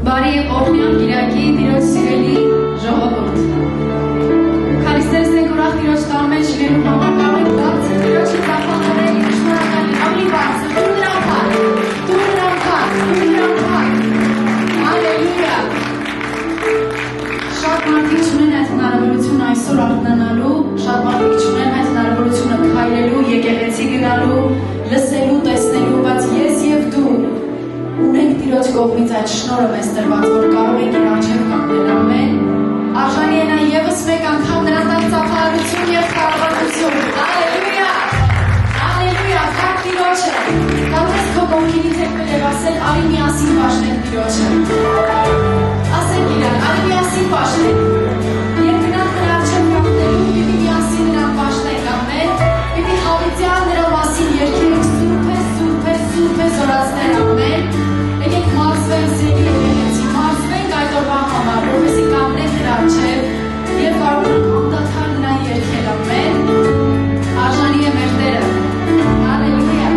Բարի և օրհնյալ կիրակի Տիրոջ սիրելի ժողովուրդ։ Քարիստերս ենք ուրախ Տիրոջ տարում են շիրելու համար կարող ենք դարձել Տիրոջի ծախանները իր շնորհակալի ավելի բարձր, դուր նրան փառք, դուր նրան փառք, դուր նրան փառք։ Հալելույա։ Շատ մարդիկ չունեն այդ հնարավորությունը այսօր արթնանալու, շատ մարդիկ չունեն այդ հնարավորությունը քայլելու, եկեղեցի գնալու, լսելու, տեսնելու, բայց ես և դու ունենք Տիրոջ կողմից այդ շնորհը մեզ տրված, որ կարող ենք իր առջև կանգնել, ամեն։ Արժանի է նա ևս մեկ անգամ նրան տակ ծափահարություն և կարողություն։ Հալելույա։ Հալելույա, փառք Տիրոջը։ Կարող ես քո կողքինից եկել և ասել, արի միասին պաշտենք Տիրոջը։ Ասենք իրար, արի միասին պաշտենք։ Եվ գնանք նրա առջև կանգնելու, պիտի միասին նրան պաշտենք, ամեն։ Պիտի հավիտյան նրա մասին երգենք, սուրբ է, զորացներ, ամեն։ Եկեք մարզվենք սերի եկեղեցի, մարզվենք այդ օրվա համար, որպեսզի կանգնենք նրա առջև և կարողանանք անդադար նրան երգել, ամեն։ Արժանի է մեր Տերը։ Հալելույա։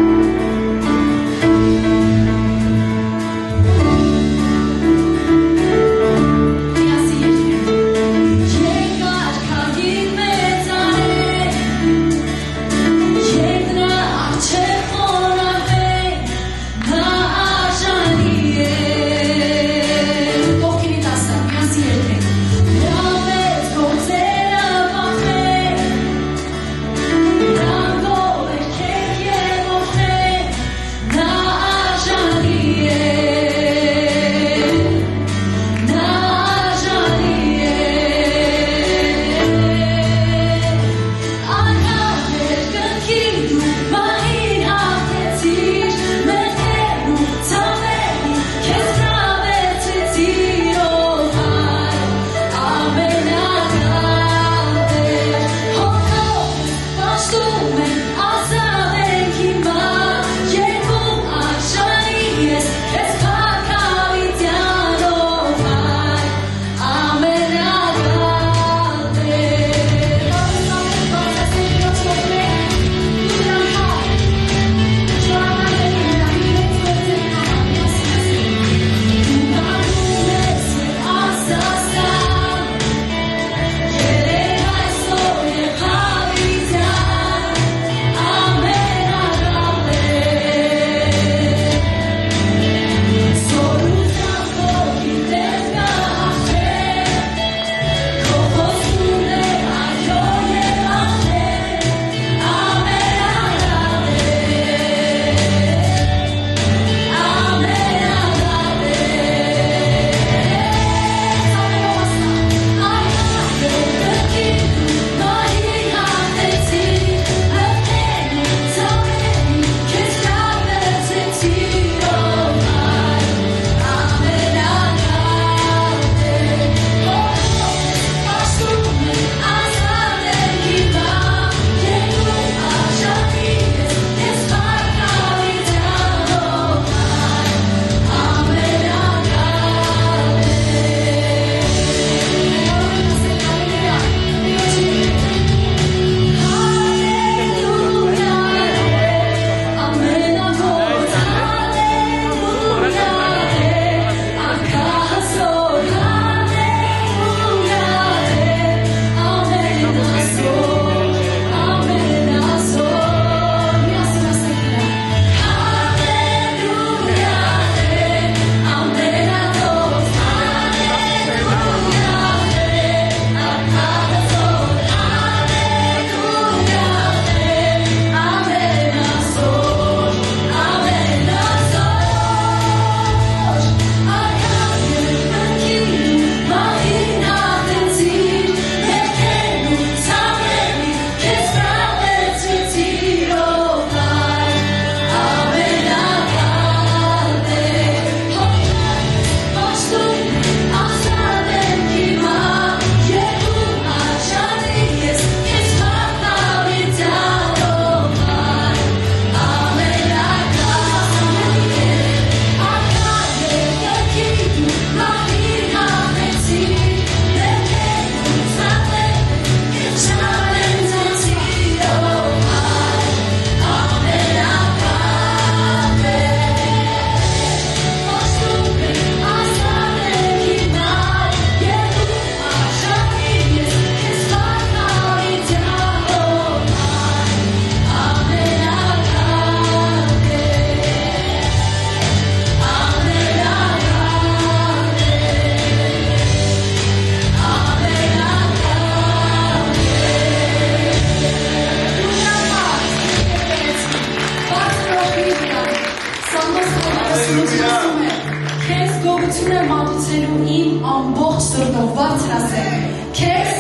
Քեզ գողություն եմ մատուցելու իմ ամբողջ սրտով, բարձր ասել։ Քեզ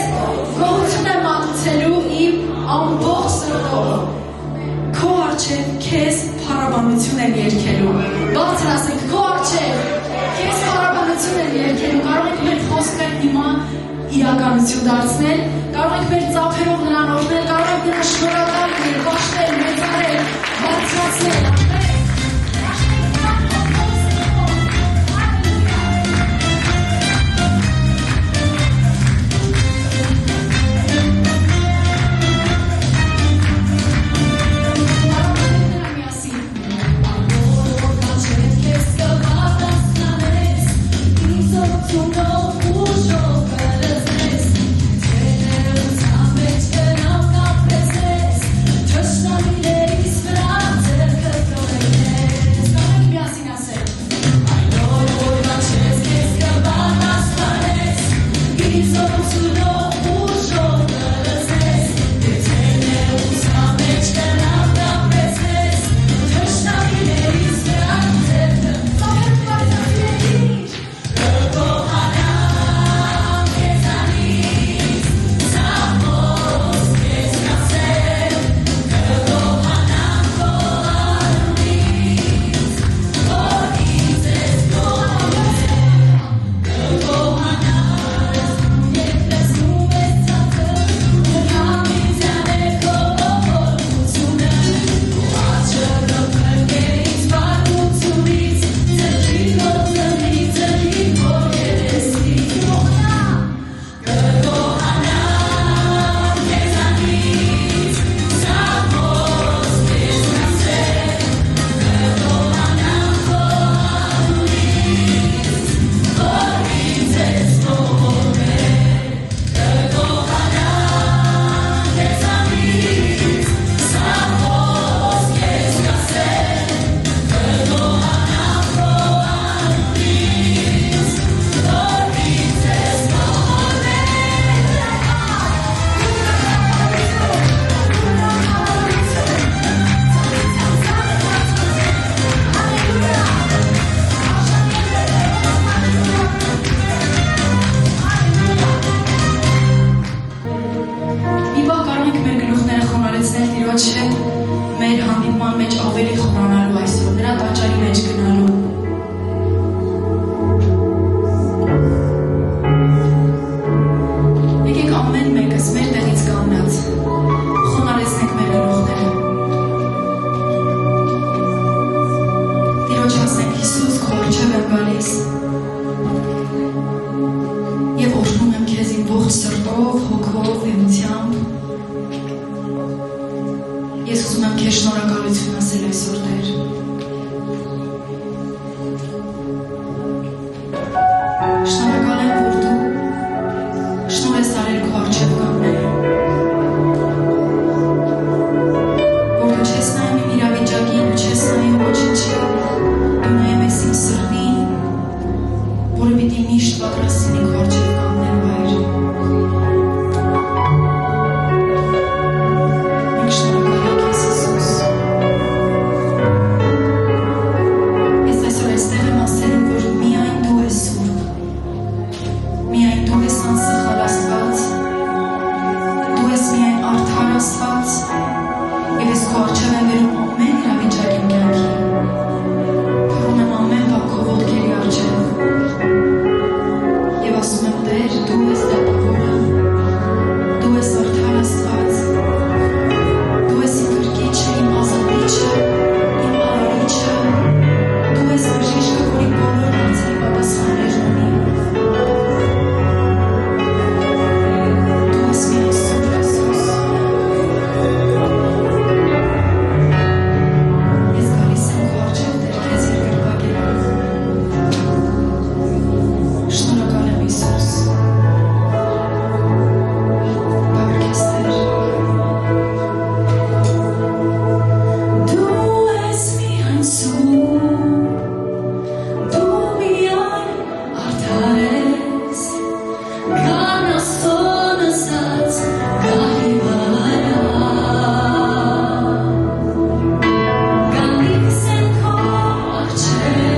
գողություն եմ մատուցելու իմ ամբողջ սրտով։ Քո առջև քեզ փառաբանություն եմ երգելու։ Բարձր ասեք, քո առջև քեզ փառաբանություն եմ երգելու։ Կարող եք մեր խոսքը հիմա իրականություն դարձնել, կարող եք մեր ծափերով նրան օրհնել, կարող եք նրան շնորհակալ լինել, բաշխել, մեծարել, բարձրացնել։ Մեր հանդիպման մեջ ավելի խորանալու այսօր, նրա տաճարի մեջ գնալու։ Եկեք ամեն մեկս մեր տեղից կանգնած, խոնարեցնենք մեր գլուխները։ Տիրոջ ասենք, Հիսուս, քո առջև եմ գալիս և օրհնում եմ քեզ իմ ողջ սրտով, հոգով, էմոցիամբ։ Ես ուզում եմ քեզ շնորհակալություն ասել այսօր, Տեր։ Շնորհակալ եմ, որ դու շնորհ ես արել քո առջև կանգնել։ Որ դու չես նայում իմ իրավիճակին, դու չես նայում ոչնչի, դու նայում ես իմ սրտին, որը պիտի միշտ պատրաստ լինի քո առջև կանգնելու, Հայր։ Yeah.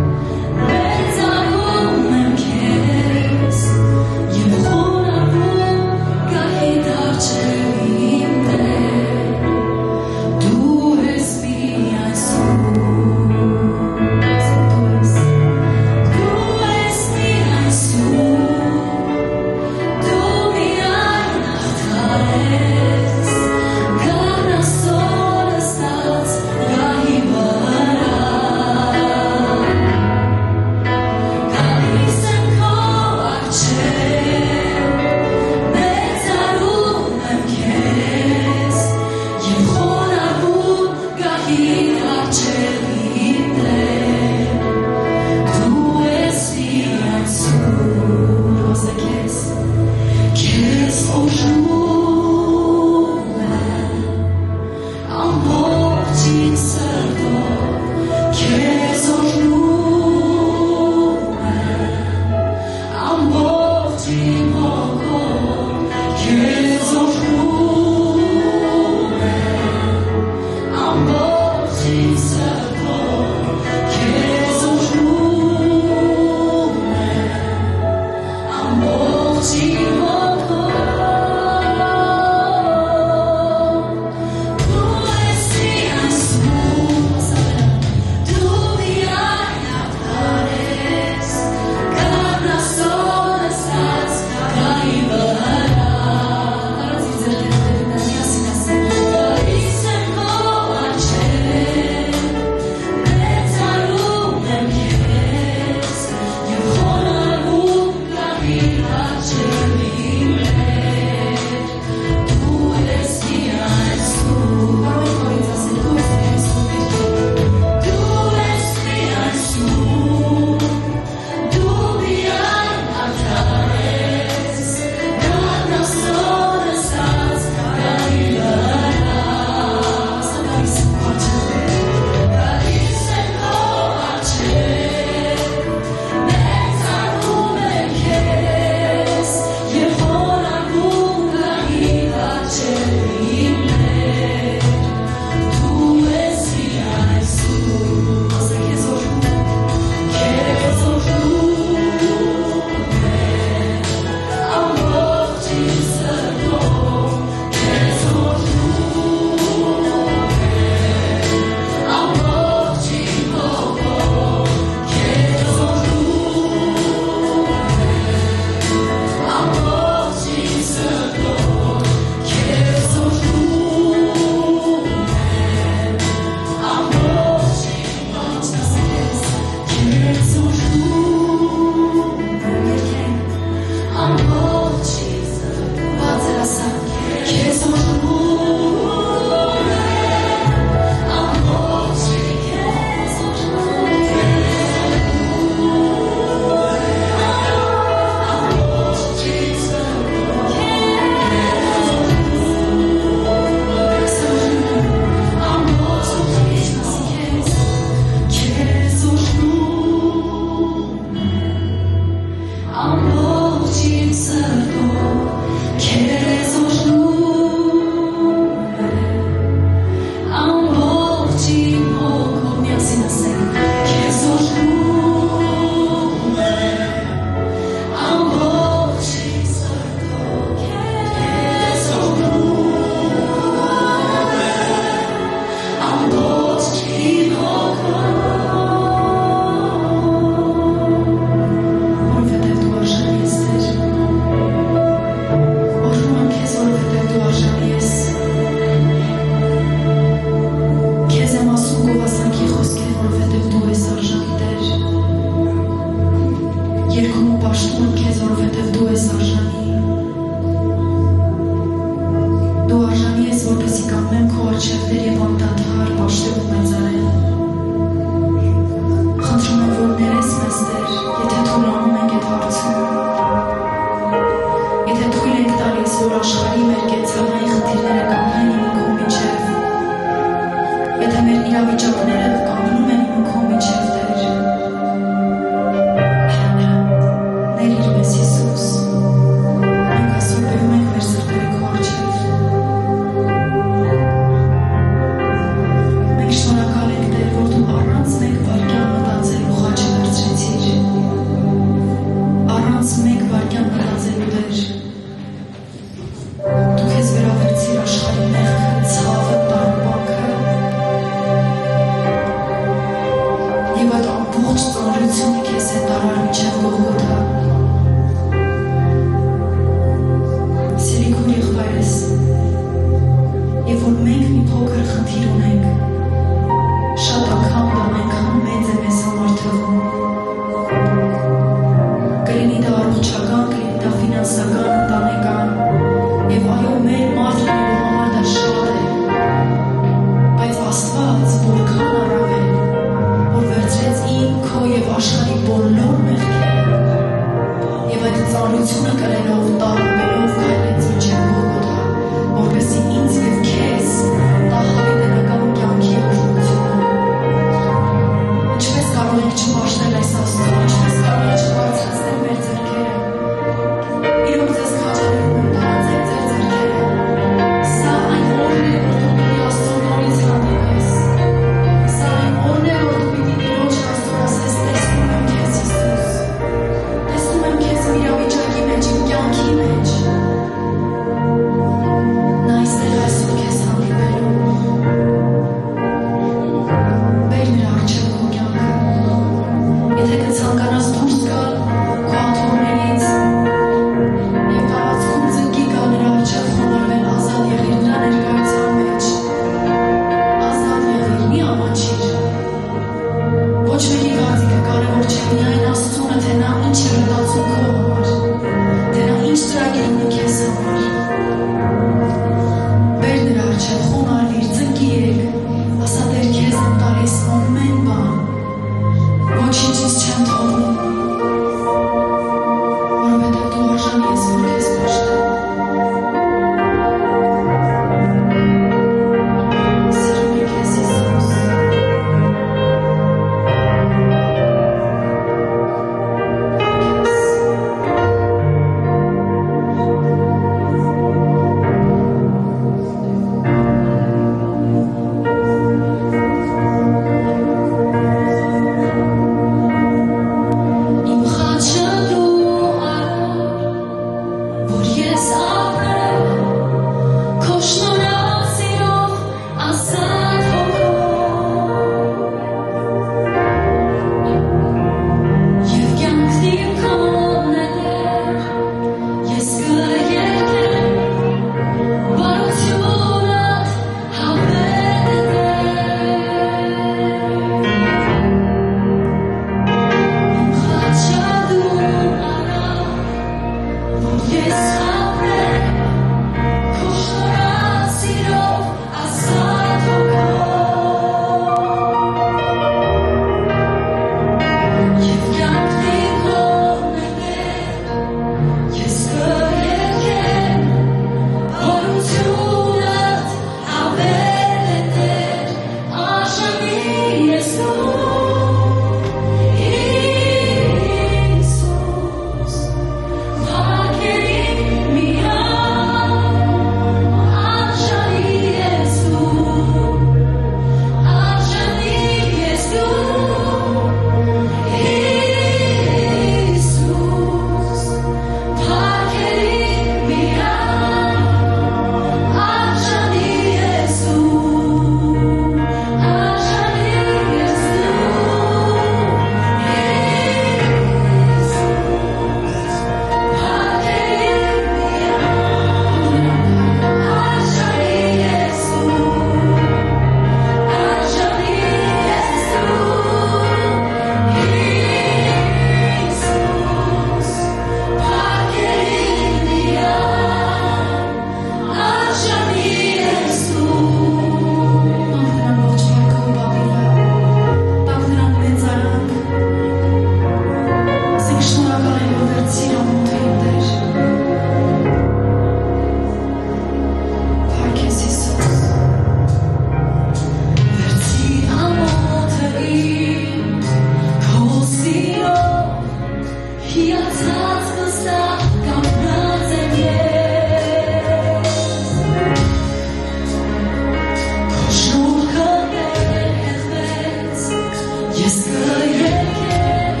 Ես կերեմ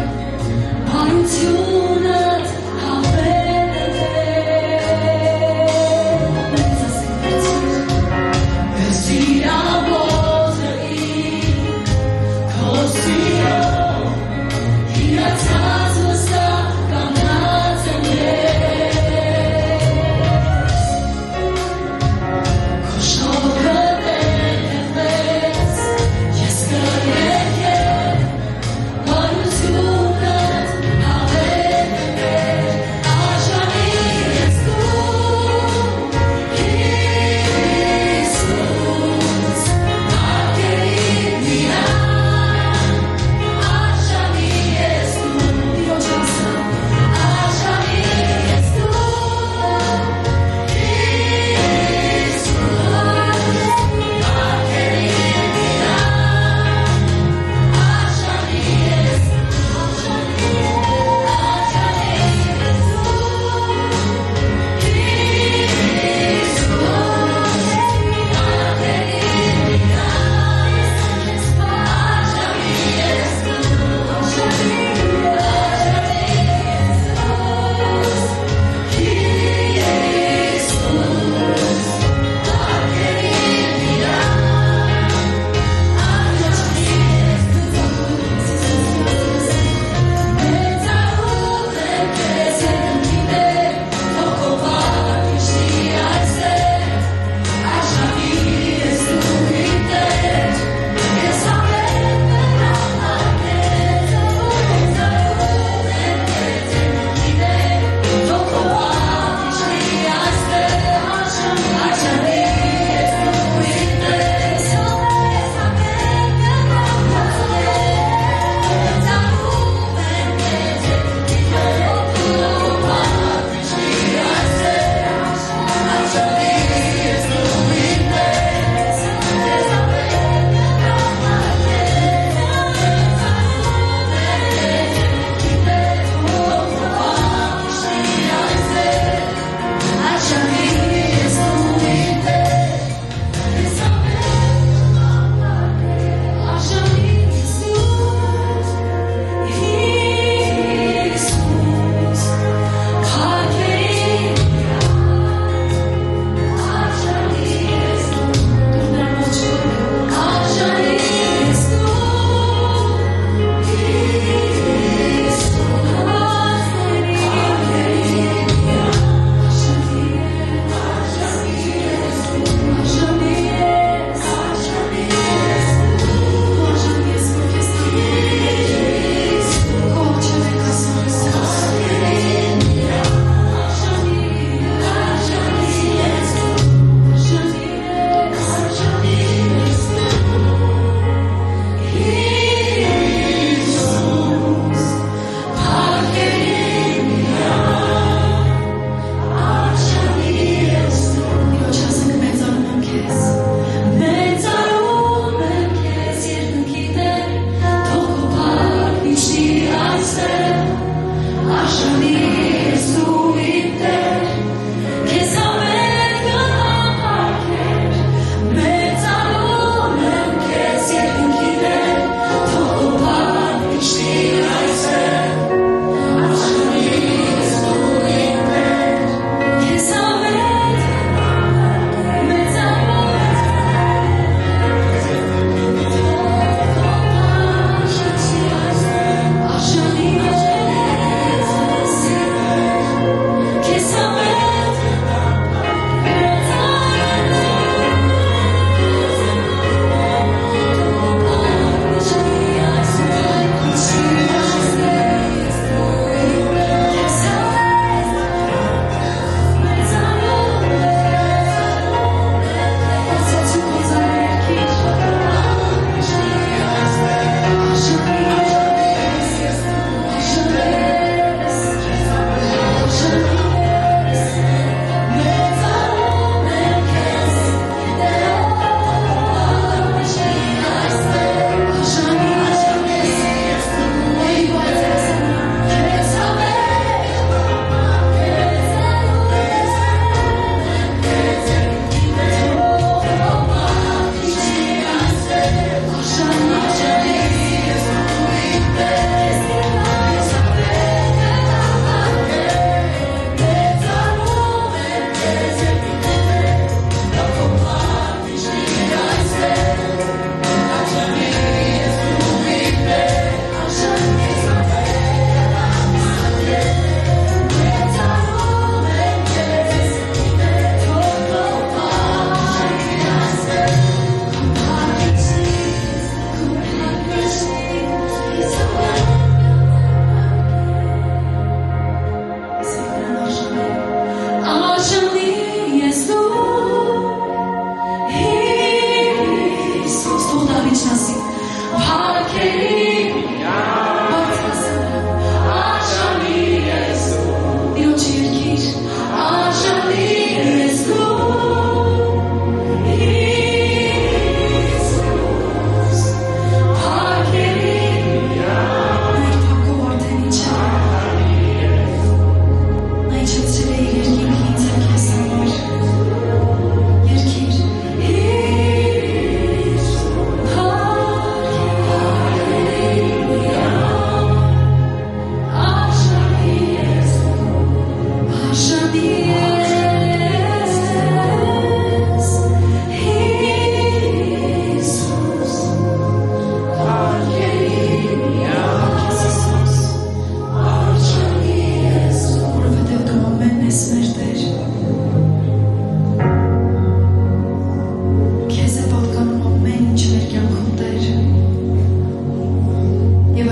բարությունդ հավերել Ես իրավոթը քո սիրով իրացած վստահ կանգնած եմ Քո շնորհը տեղ ես կերեմ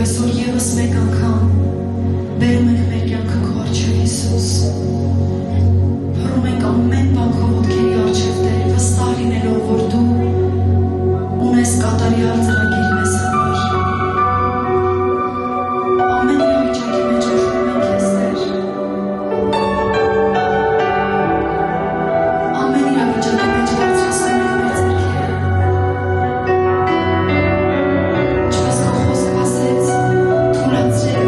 այսօր ևս մեկ անգամ բերում ենք մեր կյանքը քո առջև Հիսուս։ Փռում ենք ամեն բան քո ոտքերի առջև Տեր, վստահ լինելով, որ դու ունես կատարյալ ծրագիր մեզ համար։ Ամեն իրավիճակի մեջ օրհնում ենք քեզ Տեր։ Ամեն իրավիճակի մեջ բարձրացնում ենք մեր ձեռքերը։ Ինչպես քո խոսքը ասեց, թուլացրեք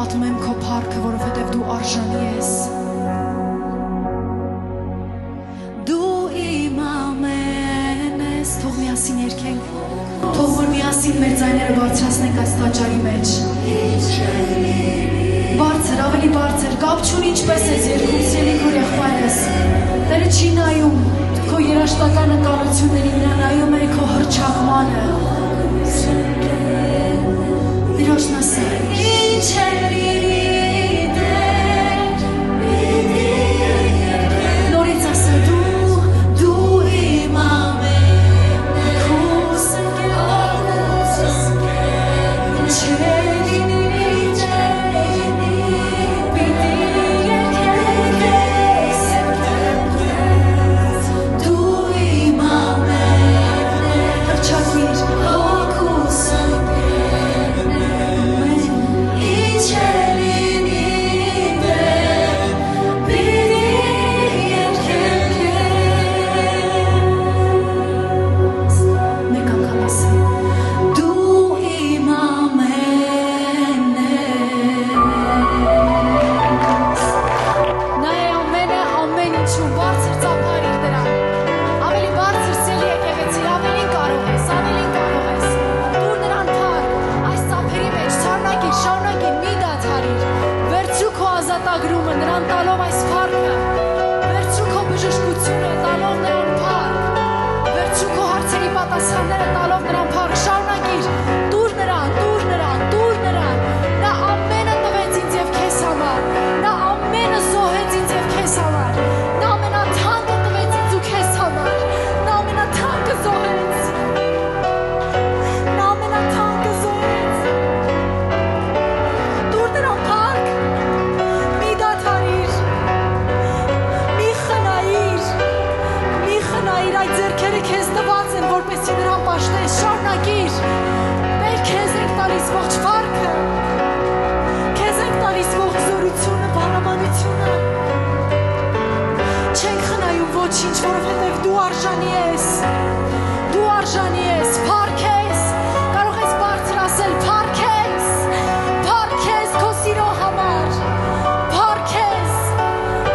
պատմեմ քո փառքը, որովհետև դու արժանի ես։ Դու իմ ամենն ես, թող միասին երգենք, թող որ միասին մեր ձայները բարձրացնենք այս տաճարի մեջ։ Բարձր, ավելի բարձր, կապ չունի ինչպես ես երգում, սիրելի քո եղբայրս։ Տերը չի նայում քո երաժշտական նկարություններին, նա նայում է քո հռչակմանը։ Տիրոջն ասա, ինչ է լինի Տեր, նորից ասա դու իմ ամենն ես, ինչ է լինի պիտի երգենք ես, դու իմ ամենն ես, հռչակվիր հոգուս Ագրումը նրան տալով այս փառքը, վերցու քո բժշկությունը տալով նրան փառք, վերցու քո հարցերի պատասխանները տալով նրան փառք, շարունակիր, տուր նրան, նա ամենը տվեց ինձ և քեզ համար, նա ամենը զոհ տալիս ողջ վարքը, քեզ ենք տալիս ողջ զորությունը, բարոյությունը։ Չենք խնայում ոչինչ, որովհետև դու արժանի ես, դու արժանի ես, փառք ես, կարող ես բարձր ասել փառք ես քո սիրո համար, փառք ես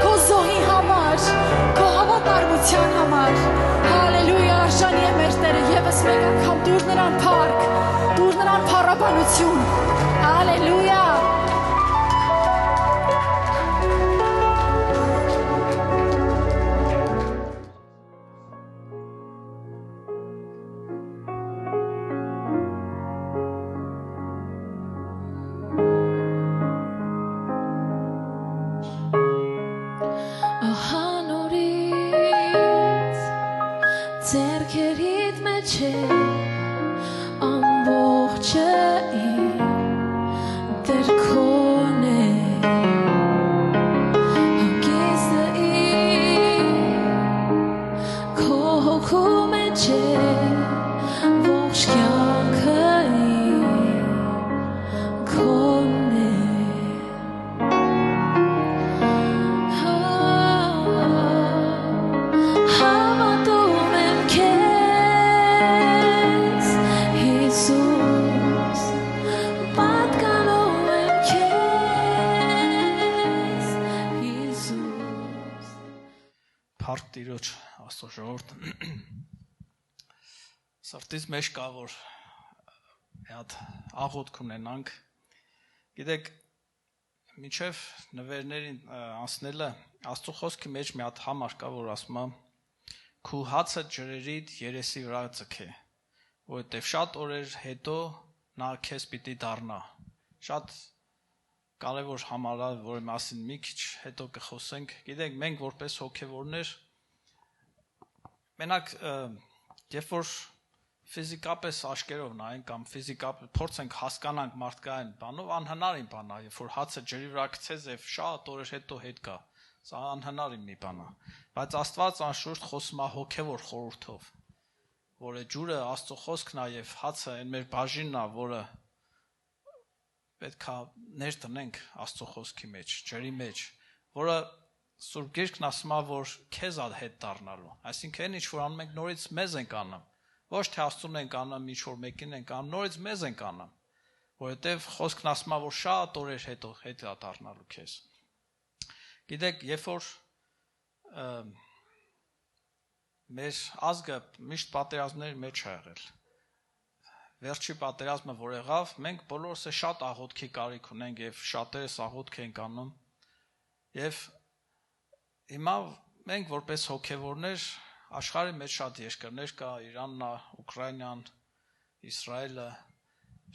քո զոհի համար, քո հավատարմության համար։ Հալելույա, արժանի է մեր Տերը, ևս մեկ անգամ դուր նրան փառք, դուր նրան փառաբանություն։ Հալելույա։ Սրտից մեջ կա, որ հատ աղոթք ունենանք, գիտեք, մինչև նվերներին անցնելը, Աստծո խոսքի մեջ մի հատ համար կա, որ ասում է, քու հացը ջրերիդ երեսի վրա ձգե, որովհետև շատ օրեր հետո նա քեզ պիտի դառնա, շատ կարևոր համար է, որի մասին մի քիչ հետո կխոսենք, գիտեք, մենք որպես հոգևորներ, մենակ, երբ որ ֆիզիկապես աշկերով նայենք կամ ֆիզիկապես փորձենք հասկանանք մարդկային բանով, անհնարին բան է, երբ որ հացը ջրի վրա գցես եւ շատ օրեր հետո հետ գա, սա անհնարին մի բան է, բայց Աստված անշուշտ խոսում է հոգևոր խորհրդով, որը ջուրը Աստծո խոսքն է եւ հացը այն մեր բաժինն է, որը պետք է ներտնենք Աստծո խոսքի մեջ, ջրի մեջ, որը Սուրբ Գիրքն ասում է, որ քեզ ա հետ դառնալու, այսինքն ինչ որ անում ենք նորից մեզ ենք անում, ոչ թե Աստծուն ենք անում, ինչ որ մեկին ենք անում, նորից մեզ ենք անում, որովհետև խոսքն ասում է, որ շատ օրեր հետո հետ ա դառնալու քեզ։ Գիտեք, երբ որ մեր ազգը միշտ պատերազմների մեջ է եղել, վերջի պատերազմը որ եղավ, մենք բոլորս շատ աղոթքի կարիք ունենք եւ շատերս աղոթք ենք անում եւ հիմա մենք որպես հոգևորներ աշխարհի մեջ շատ երկրներ կա, Իրանն, Ուկրաինան, Իսրայելը,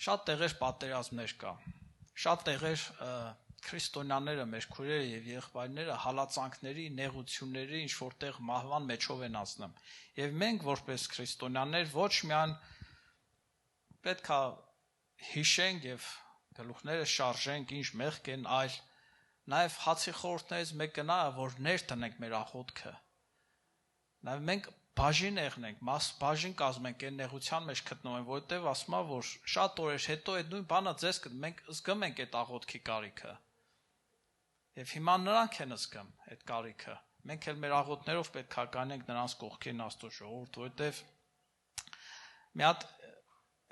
շատ տեղեր պատերազմներ կա, շատ տեղեր քրիստոնյաները, մեր քույրերը եւ եղբայրները հալածանքների, նեղությունների, ինչ որտեղ մահվան մեջով են անցնում։ Եվ մենք որպես քրիստոնյաներ ոչ միայն պետք է հիշենք եւ գլուխները շարժենք, ինչ մեղք են, այլ նաեւ հացի խորհուրդներից մեկը նա է, որ ներտնենք մեր աղոթքը։ Նաեւ մենք բաժին եղնենք, բաժին կազմենք այն նեղության մեջ գտնվում են, որովհետեւ ասում է, որ շատ օրեր հետո այդ նույն բանը ձեզ մենք զգում ենք այդ աղոթքի կարիքը։ Եվ հիմա նրանք են զգում այդ կարիքը։ Մենք էլ մեր աղոթներով պետք է կանենք նրանց կողքին Աստծո ժողովուրդ, որովհետեւ մի հատ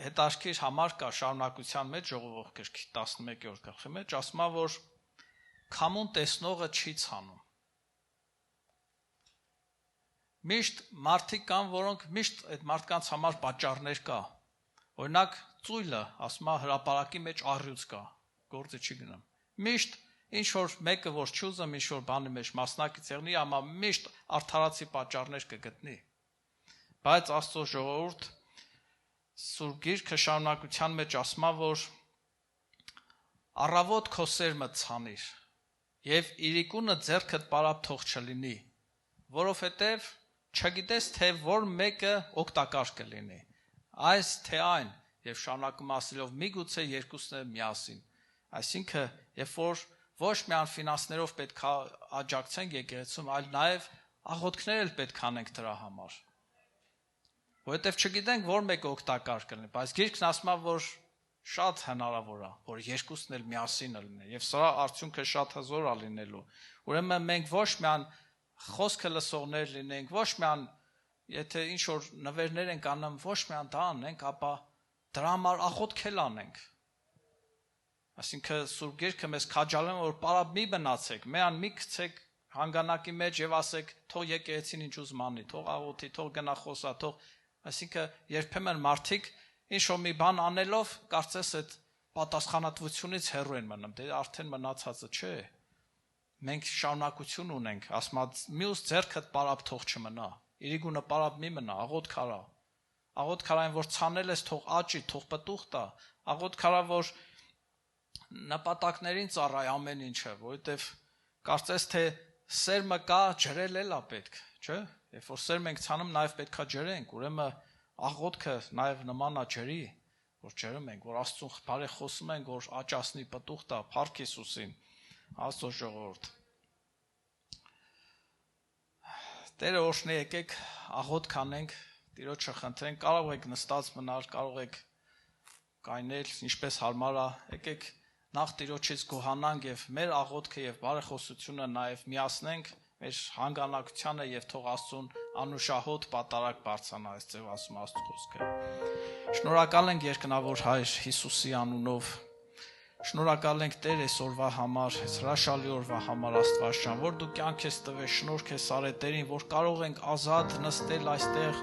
հետաքրքիր համար կա շարունակության մեջ ժողովող գրքի 11-րդ գլխի մեջ, ասում է, որ քամուն տեսնողը չի ցանում։ Միշտ մարդիկ կան, որոնք միշտ այդ մարդկանց համար պատճառներ կա։ Օրինակ ծույլը, ասում է, հրապարակի մեջ առյուծ կա, գործը չի գնում։ Միշտ ինչ որ մեկը որ չուզում, ինչ որ բանի մեջ մասնակից եղնի, ամա միշտ արդարացի պատճառներ կգտնի։ Բայց Աստծո ժողովուրդ Սուրբ Գիրքը շարունակության մեջ ասում է, որ առավոտ քո սերմը ցանիր եւ իրիկունը ձեռքդ պարապ թող չլինի, որովհետեւ չգիտես թե որ մեկը օգտակար կլինի, այս թե այն, եւ շարունակում ասելով միգուցե երկուսն է միասին, այսինքն երբ որ ոչ միայն ֆինանսներով պետք է աջակցենք եկեղեցում, այլ նաեւ աղոթքներ էլ պետք անենք դրա համար, որովհետեւ չգիտենք որ մեկը օգտակար կլինի, բայց Գիրքն ասում է, որ շատ հնարավոր է, որ երկուսն էլ միասին լինեն, եւ սրա արդյունքը շատ հզոր է լինելու։ Ուրեմն մենք ոչ միայն խոսքը լսողներ լինենք, ոչ միայն եթե ինչ որ նվերներ ենք անում, ոչ միայն դա անենք, ապա դրա համար աղոթքել անենք։ Այսինքն Սուրբ Գիրքը մեզ քաջալում որ պարապ մի մնացեք, միան մի գցեք հանգանակի մեջ եւ ասեք թող եկեղեցին ինչ ուզում անի, թող աղոթի, թող գնա խոսա, թող այսինքն երբեմն մարդիկ ինչ որ մի բան անելով կարծես այդ պատասխանատվությունից հեռու են մնում, դե արդեն մնացածը չէ։ Մենք շարունակություն ունենք, ասում մյուս ձեռքդ պարապ թող չմնա, իրիկունը պարապ մի մնա, աղոթք արա։ Աղոթք արա որ ցանել ես թող աճի, թող պտուղ տա, աղոթք արա որ նպատակներին ծառայ ամեն ինչը, որովհետև կարծես թե սերմը կա, ջրել էլա պետք, չէ՞։ Երբ որ սերմ ենք ցանում, նաև պետքա ջրենք, ուրեմն աղոթքը նաև նման է ջրի, որ ջրում ենք, որ Աստծուն բարի խոսում ենք, որ աճացնի պտուղ տա, փառք Հիսուսին, Աստծո ժողովուրդ։ Տերը օրհնի, եկեք աղոթք անենք, Տիրոջը խնդրենք, կարող եք նստած մնալ, կարող եք կայնել, ինչպես հարմար է, եկեք նախ Տիրոջից գոհանանք եւ մեր աղոթքը եւ բարեխոսությունը նաեւ միացնենք մեր հանգանակությանը եւ թող Աստծուն անուշահոտ պատարակ բարձրանա, այս ձև ասում Աստծո խոսքը։ Շնորհակալ ենք երկնավոր Հայր Հիսուսի անունով։ Շնորհակալ ենք Տեր այսօրվա համար, այս հրաշալի օրվա համար Աստված ջան, որ դու կյանք ես տվել, շնորհք ես արել Տերին, որ կարող ենք ազատ նստել այստեղ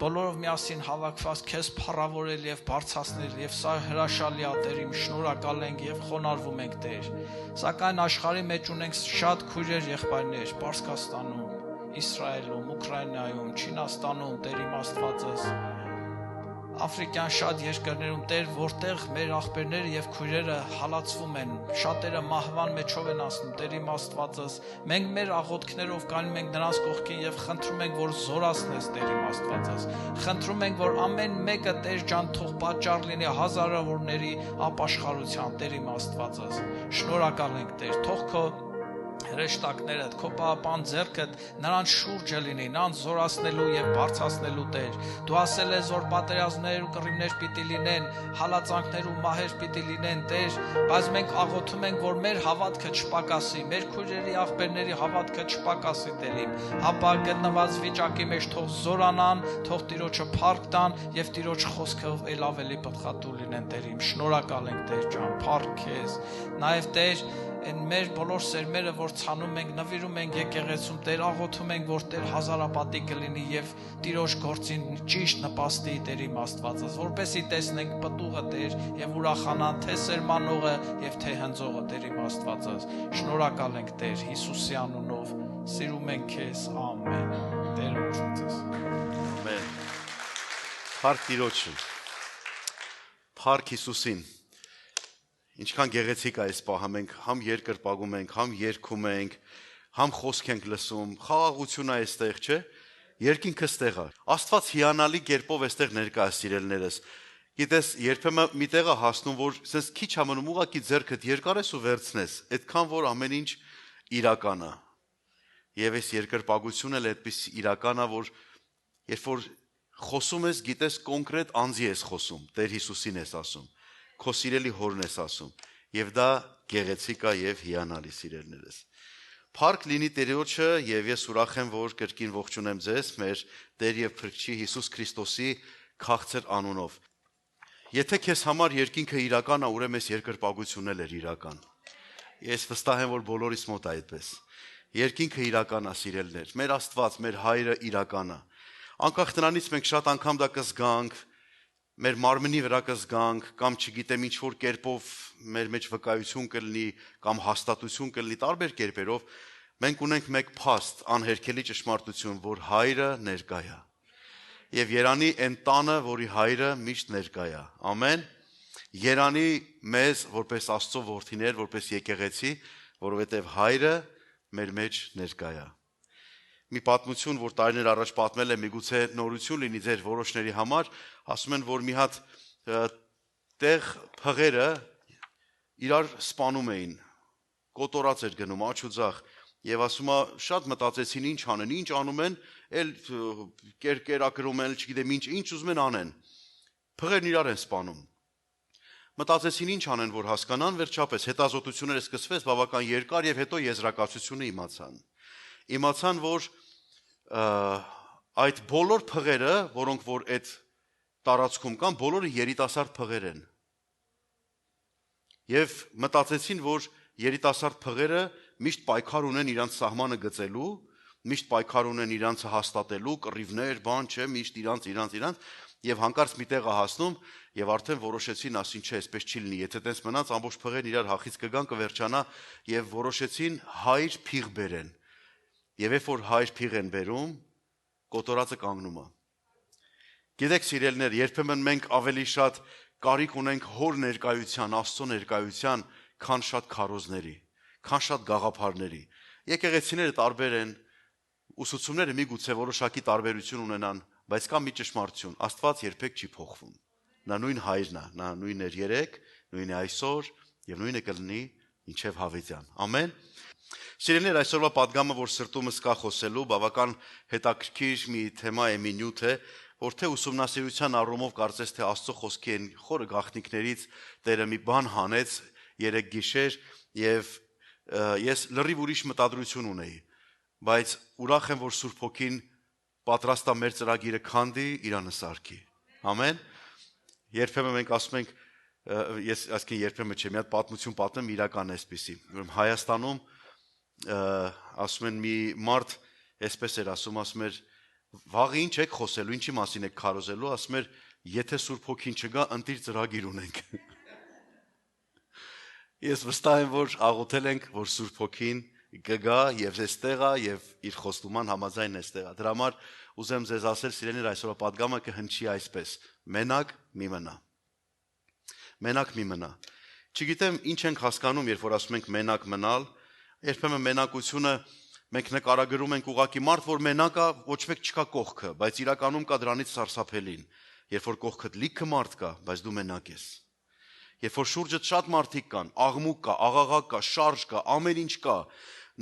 բոլորով միասին հավաքված քեզ փառավորել եւ բարձրացնել եւ սա հրաշալի է Տերիմ, շնորհակալ ենք եւ խոնարհվում ենք Տեր։ Սակայն աշխարհի մեջ ունենք շատ քույրեր եղբայրներ Պարսկաստանում, Իսրայելում, Ուկրաինայում, Չինաստանում, Տերիմ Աստվածս, Աֆրիկյան շատ երկրներում Տեր, որտեղ մեր աղբերները եւ քույրերը հալածվում են, շատերը մահվան մեջով են ասում, Տերիմ Աստվածս, մենք մեր աղոթքներով կանում ենք նրանց կողքին եւ խնդրում ենք, որ զորացնես Տերիմ Աստվածս։ Խնդրում ենք, որ ամեն մեկը Տեր ջան թող պատճառ լինի հազարավորների ապաշխարության Տերիմ Աստվածս։ Շնորհակալ ենք Տեր, թող քո հրեշտակներդ, քո պահապան ձեռքդ նրանց շուրջը լինի, նրանց զորացնելու եւ բարձրացնելու Տեր։ Դու ասել ես, որ պատերազմներ ու կռիվներ պիտի լինեն, հալածանքներ ու մահեր պիտի լինեն, Տեր, բայց մենք աղոթում ենք, որ մեր հավատքը չպակասի, մեր քույրերի աղբերների հավատքը չպակասի Տերիմ։ Ապա գտնված վիճակի մեջ թող զորանան, թող Տիրոջը փառք տան եւ Տիրոջ խոսքով ել ավելի պտղատու լինեն Տերիմ։ Շնորհակալ ենք Տեր ջան, փառք քեզ։ Նաեւ Տեր Են մեր բոլոր սերմերը, որ ցանում ենք, նվիրում ենք եկեղեցում, Տեր աղոթում ենք, որ Տեր հազարապատի կլինի եւ Տիրոջ գործին ճիշտ նպաստի Տերիմ Աստվածս, որպեսզի տեսնենք պտուղը Տեր եւ ուրախանան թե սերմանողը եւ թե հնձողը Տերիմ Աստվածս։ Շնորհակալ ենք Տեր Հիսուսի անունով, սիրում ենք քեզ, ամեն։ Տեր օրհնի։ Ամեն։ Փառք Տիրոջը։ Փառք Հիսուսին։ Ինչքան գեղեցիկ է այս պահը, մենք համ երկրպագում ենք, համ երգում ենք, համ խոսք ենք լսում, խաղաղություն է այստեղ, չէ՞։ Երկինքը ստեղ է։ Աստված հիանալի կերպով այստեղ ներկա է սիրելներս։ Գիտես, երբեմն մի տեղ է հասնում, որ sense քիչ ամնում ուղակի ձեռքդ երկարես ու վերցնես, այդքան որ ամեն ինչ իրական է։ Եվ այս երկրպագությունն էլ այդպես իրական է, որ երբ որ խոսում ես, գիտես կոնկրետ անձի ես խոսում, Տեր Հիսուսին ես ասում, քո սիրելի հորն ես ասում, եւ դա գեղեցիկ է եւ հիանալի սիրելներս։ Փառք լինի Տերոջը եւ ես ուրախ եմ, որ կրկին ողջունեմ ձեզ մեր Տեր եւ Փրկչի Հիսուս Քրիստոսի քաղցր անունով։ Եթե քեզ համար երկինքը իրական է, ուրեմն այս երկրպագությունն էլ է իրական։ Ես վստահ եմ, որ բոլորիս մոտ է այդպես։ Երկինքը իրական է, սիրելներ։ Մեր Աստված, մեր Հայրը իրական է։ Անկախ նրանից մենք շատ անգամ դա կզգանք, մեր մարմնի վրա կզգանք, կամ չգիտեմ ինչ որ կերպով մեր մեջ վկայություն կլինի, կամ հաստատություն կլինի, տարբեր կերպերով, մենք ունենք մեկ փաստ, անհերքելի ճշմարտություն, որ Հայրը ներկա է։ Եվ երանի այն տանը, որի Հայրը միշտ ներկա է։ Ամեն։ Երանի մեզ, որպես Աստծո որդիներ, որպես եկեղեցի, որովհետև Հայրը մեր մեջ ներկա է։ Մի պատմություն, որ տարիներ առաջ պատմել եմ, միգուցե նորություն լինի ձեր որոշների համար, ասում են, որ մի հատ տեղ փղերը իրար սպանում էին, կոտորած էր գնում, աչ ու ձախ, եւ ասում է, շատ մտածեցին ինչ անեն, ինչ անում են, էլ կերակրում են, չգիտեմ ինչ ուզում են անեն, փղերն իրար են սպանում։ Մտածեցին ինչ անեն, որ հասկանան, վերջապես հետազոտությունները սկսվեց բավական երկար եւ հետո եզրակացությունը իմացան, որ այդ բոլոր փղերը, որոնք որ այդ տարածքում կան, բոլորը երիտասարդ փղեր են։ Եվ մտածեցին, որ երիտասարդ փղերը միշտ պայքար ունեն իրանց սահմանը գծելու, միշտ պայքար ունեն իրանց հաստատելու, կռիվներ, բան չէ, միշտ իրանց եւ հանկարծ մի տեղ հասնում եւ արդեն որոշեցին, ասին չէ, այսպես չի լինի, եթե տես մնաց ամբողջ փղերն իրար հախից կգան, կվերջանա եւ որոշեցին հայր փիղ բերեն։ Եվ երբ որ հայր փիղ են բերում, կոտորածը կանգնում է։ Գիտեք, սիրելիներ, երբեմն մենք ավելի շատ կարիք ունենք հոր ներկայության, Աստծո ներկայության, քան շատ քարոզների, քան շատ գաղափարների։ Եկեղեցիները տարբեր են, ուսուցումները միգուցե որոշակի տարբերություն ունենան, բայց կա մի ճշմարտություն, Աստված երբեք չի փոխվում։ Նա նույն հայրն է, նա նույնն էր երեկ, նույնն է այսօր եւ նույնը կլինի մինչեւ հավիտյան։ Ամեն։ Սիրելիներ, այսօրվա պատգամը, որ սրտումս կա խոսելու, բավական հետաքրքիր մի թեմա է, մի նյութ է, որ թե ուսումնասիրության առումով կարծես թե Աստծո խոսքի են խորը գաղտնիքներից Տերը մի բան հանեց երեք գիշեր եւ ես լրիվ ուրիշ մտադրություն ունեի, բայց ուրախ եմ, որ Սուրբ Հոգին պատրաստ է մեր ծրագիրը քանդի, իրանը սարքի։ Ամեն։ Երբեմն մենք ասում ենք, ես ասկին երբեմն չէ, մի հատ պատմություն պատմեմ, իրական էսպիսի։ Ուրեմն Հայաստանում ասում են մի մարդ էսպես էր ասում էր, վաղը ինչ եք խոսելու, ինչի մասին եք քարոզելու, ասում էր, եթե Սուրբ Հոգին չգա, ընտիր ծրագիր ունենք։ Ես վստահ եմ, որ աղոթել ենք, որ Սուրբ Հոգին կգա եւ այստեղ է եւ իր խոստման համաձայն այստեղ է։ Դրա համար ուզեմ ձեզ ասել, սիրելիներ, այսօրվա պատգամը կհնչի այսպես. մենակ մի մնա։ Մենակ մի մնա։ Չգիտեմ ինչ ենք հասկանում, երբ որ ասում ենք մենակ մնալ, երբեմն մենակությունը մենք նկարագրում ենք ուղղակի մարդ, որ մենակ է, ոչ մեկ չկա կողքը, բայց իրականում կա դրանից սարսափելին։ Երբ որ կողքդ լիքը մարդ կա, բայց դու մենակ ես։ Երբ որ շուրջդ շատ մարդիկ կան, աղմուկ կա, աղաղակ կա, շարժ կա, ամեն ինչ կա,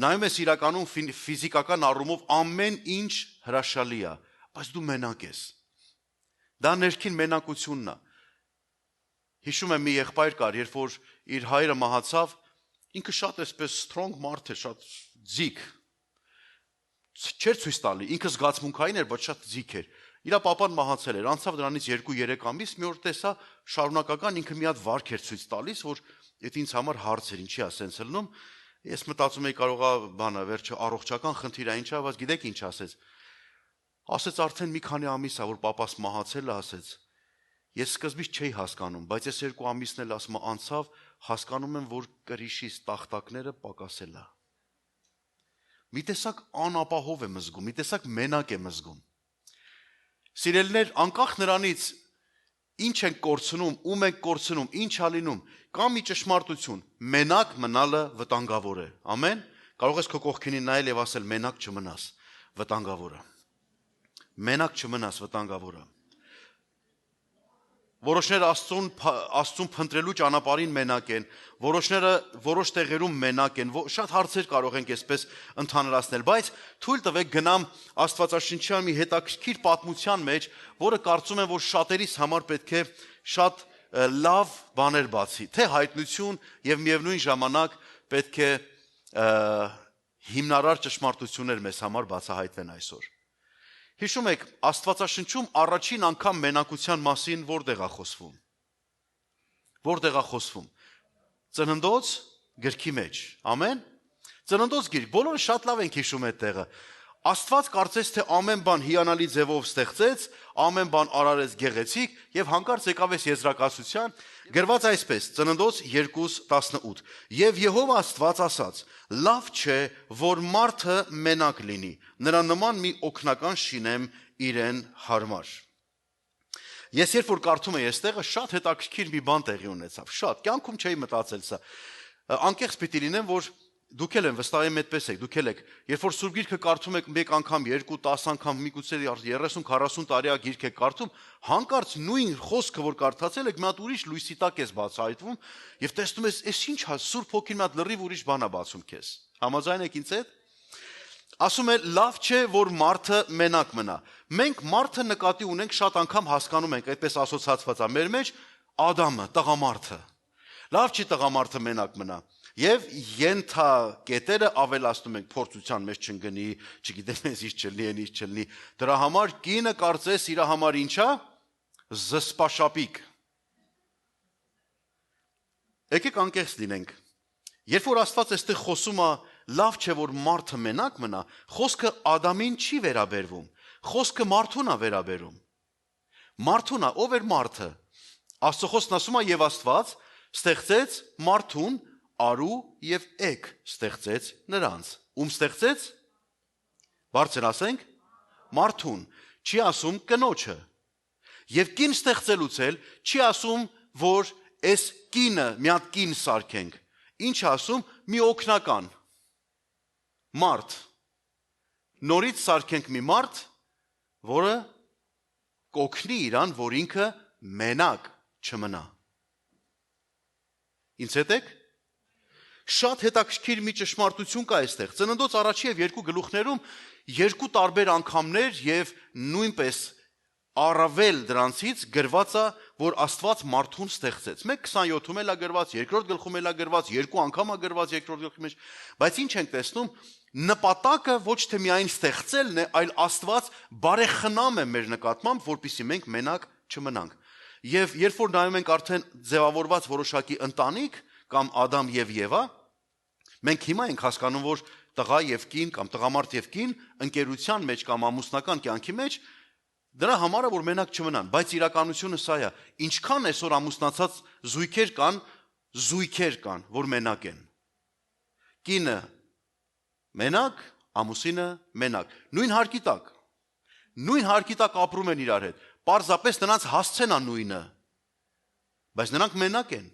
նայում ես իրականում ֆիզիկական առումով ամեն ինչ հրաշալի է, բայց դու մենակ ես։ Դա ներքին մենակությունն է։ Հիշում եմ մի եղբայր կար, երբ որ իր հայրը մահացավ, ինքը շատ էսպես strong մարդ էր, շատ ձիգ։ Չէր ցույց տալի, ինքը զգացմունքային էր, բայց շատ ձիգ էր։ Իրա պապան մահացել էր, անցավ դրանից 2-3 ամիս, մի օր տեսա շարունակական ինքը մի հատ վարք էր ցույց տալիս, որ այդ ինձ համար հարց էր, ինչի է սենց լնում։ Ես մտածում եի կարողա բանը, վերջը առողջական խնդիր է, ինչա, բայց գիտեք ինչ ասեց։ Ասեց արդեն մի քանի ամիս է, որ պապաս մահացել է, ասեց։ Ես սկզբից չէի հասկանում, բայց ես 2 ամիսն էլ ասում անցավ, հասկանում եմ, որ կրիշիս տախտակները պակասել է։ Մի տեսակ անապահով եմ զգում, մի տեսակ մենակ եմ զգում։ Սիրելիներ, անկախ նրանից ինչ ենք կորցնում, ում ենք կորցնում, ինչ ա լինում, կա մի ճշմարտություն, մենակ մնալը վտանգավոր է։ Ամեն։ Կարող ես քո կողքինին նայել եւ ասել մենակ չմնաս, վտանգավոր է։ Մենակ չմնաս, վտանգավոր է։ Որոշները Աստծուն փնտրելու ճանապարհին մենակ են, որոշները որոշ տեղերում մենակ են, շատ հարցեր կարող ենք այսպես ընդհանրացնել, բայց թույլ տվեք գնամ Աստվածաշնչյան մի հետաքրքիր պատմության մեջ, որը կարծում եմ, որ շատերիս համար պետք է շատ լավ բաներ բացի, թե հայտնություն եւ միևնույն ժամանակ պետք է հիմնարար ճշմարտություններ մեզ համար բացահայտվեն այսօր։ Հիշում եք, Աստվածաշնչում առաջին անգամ մենակության մասին որտեղ է խոսվում։ Որտեղ է խոսվում։ Ծննդոց գրքի մեջ։ Ամեն։ Ծննդոց գիրք, բոլորը շատ լավ ենք հիշում այդ տեղը։ Աստված կարծես թե ամեն բան հիանալի ձևով ստեղծեց, ամեն բան արարեց գեղեցիկ եւ հանկարծ եկավ այս եզրակացության, գրված այսպես, Ծննդոց 2:18. Եվ Եհովա Աստված ասաց. լավ չէ, որ մարդը մենակ լինի, նրա նման մի օգնական շինեմ իրեն հարմար։ Ես երբ որ կարդում եի այստեղը, շատ հետաքրքիր մի բան տեղի ունեցավ, շատ, կյանքում չէի մտածել սա։ Անկեղծ պիտի լինեմ, որ դուք էլ են վստահ եմ այդպես եք, դուք էլ եք, երբ որ Սուրբ Գիրքը կարդում եք մեկ անգամ, 2-10 անգամ, միգուցե 30-40 տարի գիրք եք կարդում, հանկարծ նույն խոսքը, որ կարդացել եք, մի հատ ուրիշ լույսի տակ ես բացահայտվում եւ տեսնում ես, այս ինչ է, Սուրբ Հոգին մի հատ լրիվ ուրիշ բան է բացում քեզ։ Համաձայն եք ինձ հետ։ Ասում է, լավ չէ, որ մարդը մենակ մնա։ Մենք մարդը նկատի ունենք, շատ անգամ հասկանում ենք, այդպես ասոցացված է մեր մեջ, Ադամը, տղամարդը։ Լավ չի տղամարդը մենակ մնա։ Եվ ենթակետերը ավելացնում ենք փորձության մեջ չընկնի, չգիտեմ ես ինչ չլինի, ինչ չլինի։ Դրա համար կինը կարծես իր համար ինչա, զսպաշապիկ։ Եկեք անկեղծ լինենք։ Երբ որ Աստված այստեղ խոսում է, լավ չէ որ մարդը մենակ մնա, խոսքը Ադամին չի վերաբերվում։ Խոսքը մարդուն է վերաբերում։ Մարդուն է, ով էր մարդը։ Աստծո խոսքն ասում է եւ Աստված ստեղծեց մարդուն արու եւ էգ ստեղծեց նրանց։ Ում ստեղծեց։ Բարձր ասենք, մարդուն, չի ասում կնոջը։ Եվ կին ստեղծելուց էլ չի ասում, որ այս կինը մի հատ կին սարքենք։ Ինչ ասում, մի օգնական մարդ։ Նորից սարքենք մի մարդ, որը կօգնի իրան, որ ինքը մենակ չմնա։ Ինձ հետ եք։ Շատ հետաքրքիր մի ճշմարտություն կա այստեղ։ Ծննդոց առաջի եւ երկու գլուխներում երկու տարբեր անգամներ եւ նույնպես առավել դրանցից գրված է, որ Աստված մարդուն ստեղծեց։ Մեկ 27-ում էլ է գրված, երկրորդ գլխում էլ է գրված, երկու անգամ է գրված երկրորդ գլխի մեջ, բայց ինչ ենք տեսնում, նպատակը ոչ թե միայն ստեղծելն է, այլ Աստված բարեխնամ է մեր նկատմամբ, որպեսզի մենք մենակ չմնանք։ Եվ երբ որ նայում ենք արդեն ձևավորված որոշակի ընտանիք կամ Ադամ եւ Եվա, մենք հիմա ենք հասկանում, որ տղա եւ կին կամ տղամարդ եւ կին ընկերության մեջ կամ ամուսնական կյանքի մեջ դրա համար է որ մենակ չմնան, բայց իրականությունը սա է, ինչքան այսօր ամուսնացած զույգեր կան, որ մենակ են։ Կինը մենակ, ամուսինը մենակ, նույն հարկի տակ ապրում են իրար հետ, պարզապես նրանց հասցեն է նույնը, բայց նրանք մենակ են։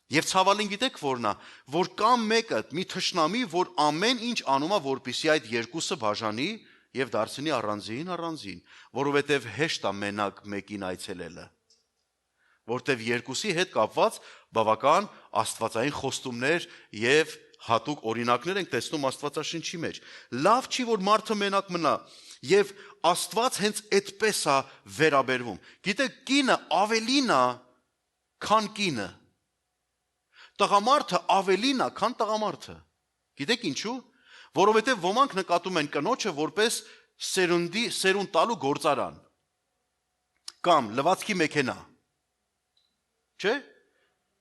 Եվ ցավալին գիտեք որն է, որ կա մեկը, մի թշնամի, որ ամեն ինչ անում է, որպեսզի այդ երկուսը բաժանի եւ դարձնի առանձին, որովհետեւ հեշտ է մենակ մեկին այցելելը, որտեւ երկուսի հետ կապված բավական աստվածային խոստումներ եւ հատուկ օրինակներ ենք տեսնում Աստվածաշնչի մեջ։ Լավ չի որ մարդը մենակ մնա եւ Աստված հենց այդպես է վերաբերվում։ Գիտեք, կինը ավելին է, քան կինը։ Տղամարդը ավելին է, քան տղամարդը։ Գիտեք ինչու։ Որովհետև ոմանք նկատում են կնոջը որպես սերունդ տալու գործարան կամ լվացքի մեքենա, չէ՞,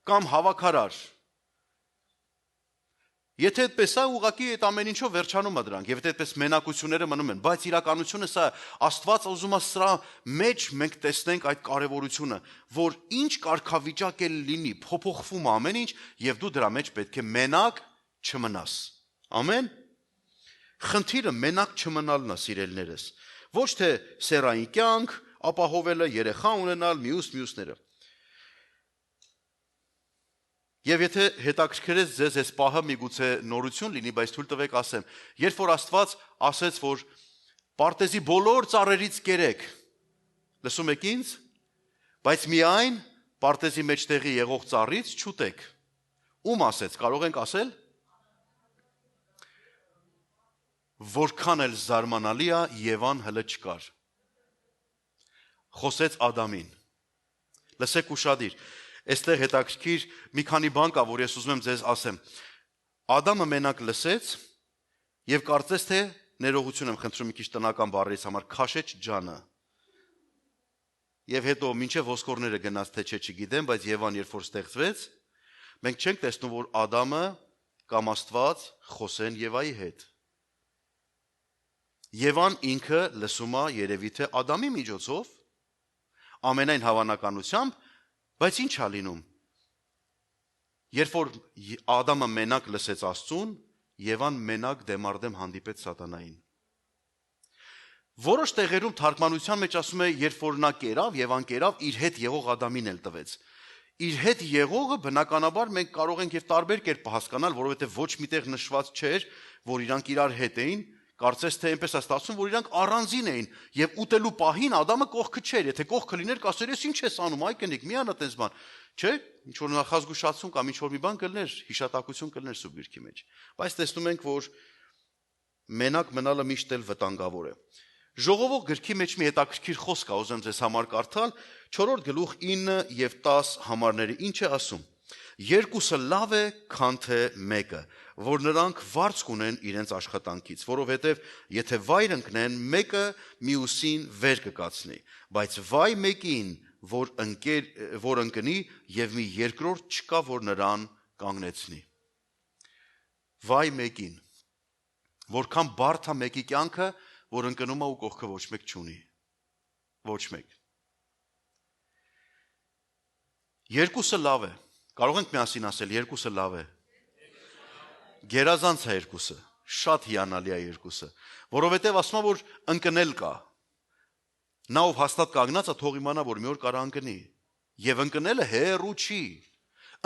կամ հավաքարար։ Եթե այդպես է, ուղղակի այդ ամեն ինչով վերջանում է դրանք, եւ այդպես մենակությունները մնում են, բայց իրականությունը սա Աստված ուզում է սրա մեջ մենք տեսնենք այդ կարեւորությունը, որ ինչ կարգավիճակ էլ լինի, փոփոխվում է ամեն ինչ, եւ դու դրա մեջ պետք է մենակ չմնաս։ Ամեն։ Խնդիրը մենակ չմնալն է, սիրելիներս, ոչ թե սեռային կյանք, ապահովելը, երեխա ունենալ, մյուսները։ Եվ եթե հետաքրքրեց ձեզ այս պահը միգուցե նորություն լինի, բայց թույլ տվեք ասեմ, երբ որ Աստված ասեց, որ պարտեզի բոլոր ծառերից կերեք, լսում եք ինձ, բայց միայն պարտեզի մեջտեղի եղող ծառից չուտեք։ Ում ասեց, կարող ենք ասել, որքան էլ զարմանալի է, Եվան հələ չկար։ Խոսեց Ադամին։ Լսեք ուշադիր։ Այստեղ հետաքրքիր մի քանի բան կա, որ ես ուզում եմ ձեզ ասեմ։ Ադամը մենակ լսեց եւ կարծես թե ներողություն եմ խնդրում մի քիչ տնական բառերից համար, քաշեց ջանը։ Եվ հետո մինչև ոսկորները գնաց թե չէ չգիտեմ, բայց Եվան երբ որ ստեղծվեց, մենք չենք տեսնում, որ Ադամը կամ Աստված խոսեն Եվայի հետ։ Եվան ինքը լսում է երևի թե Ադամի միջոցով, ամենայն հավանականությամբ, բայց ինչ է լինում։ Երբ որ Ադամը մենակ լսեց Աստծուն, Եվան մենակ դեմարդեմ հանդիպեց սատանային։ Որոշ տեղերում թարգմանության մեջ ասում է, երբ որ նա կերավ, Եվան կերավ, իր հետ եղող Ադամին էլ տվեց։ Իր հետ եղողը բնականաբար մենք կարող ենք եւ տարբեր կերպ հասկանալ, որովհետեւ ոչ միտեղ նշված չէր, որ իրանք իրար հետ էին, կարծես թե այնպես է ստացվում, որ իրանք առանձին էին եւ ուտելու պահին Ադամը կողքը չէր, եթե կողքը լիներ, կասեր, ես ինչ ես անում, այ կնիկ, մի անա տես բան, չէ՞, ինչ որ նախազգուշացում կամ ինչ որ մի բան կլներ, հիշատակություն կլներ սուրբ գրքի մեջ։ Բայց տեսնում ենք, որ մենակ մնալը միշտ էլ վտանգավոր է։ Ժողովող գրքի մեջ մի հետաքրքիր խոսք կա, ուզեմ ձեզ համար կարդալ, 4-րդ գլուխ 9 եւ 10 համարները ինչ է ասում։ Երկուսը լավ է, քան թե մեկը, որ նրանք վարձ կունեն իրենց աշխատանքից, որովհետև եթե վայր ընկնեն, մեկը մյուսին վեր կկացնի, բայց վայ մեկին, որ ընկնի եւ մի երկրորդ չկա, որ նրան կանգնեցնի։ Վայ մեկին, որքան բարդ է մեկի կյանքը, որ ընկնում է ու կողքը ոչ մեկ չունի։ Ոչ մեկ։ Երկուսը լավ է։ Կարող ենք միասին ասել, երկուսը լավ է։ Գերազանց է երկուսը, շատ հիանալի է երկուսը, որովհետև ասում է, որ ընկնել կա։ Նա ով հաստատ կանգնած է, թող իմանա, որ մի օր կարա ընկնի։ Եվ ընկնելը հեռու չի։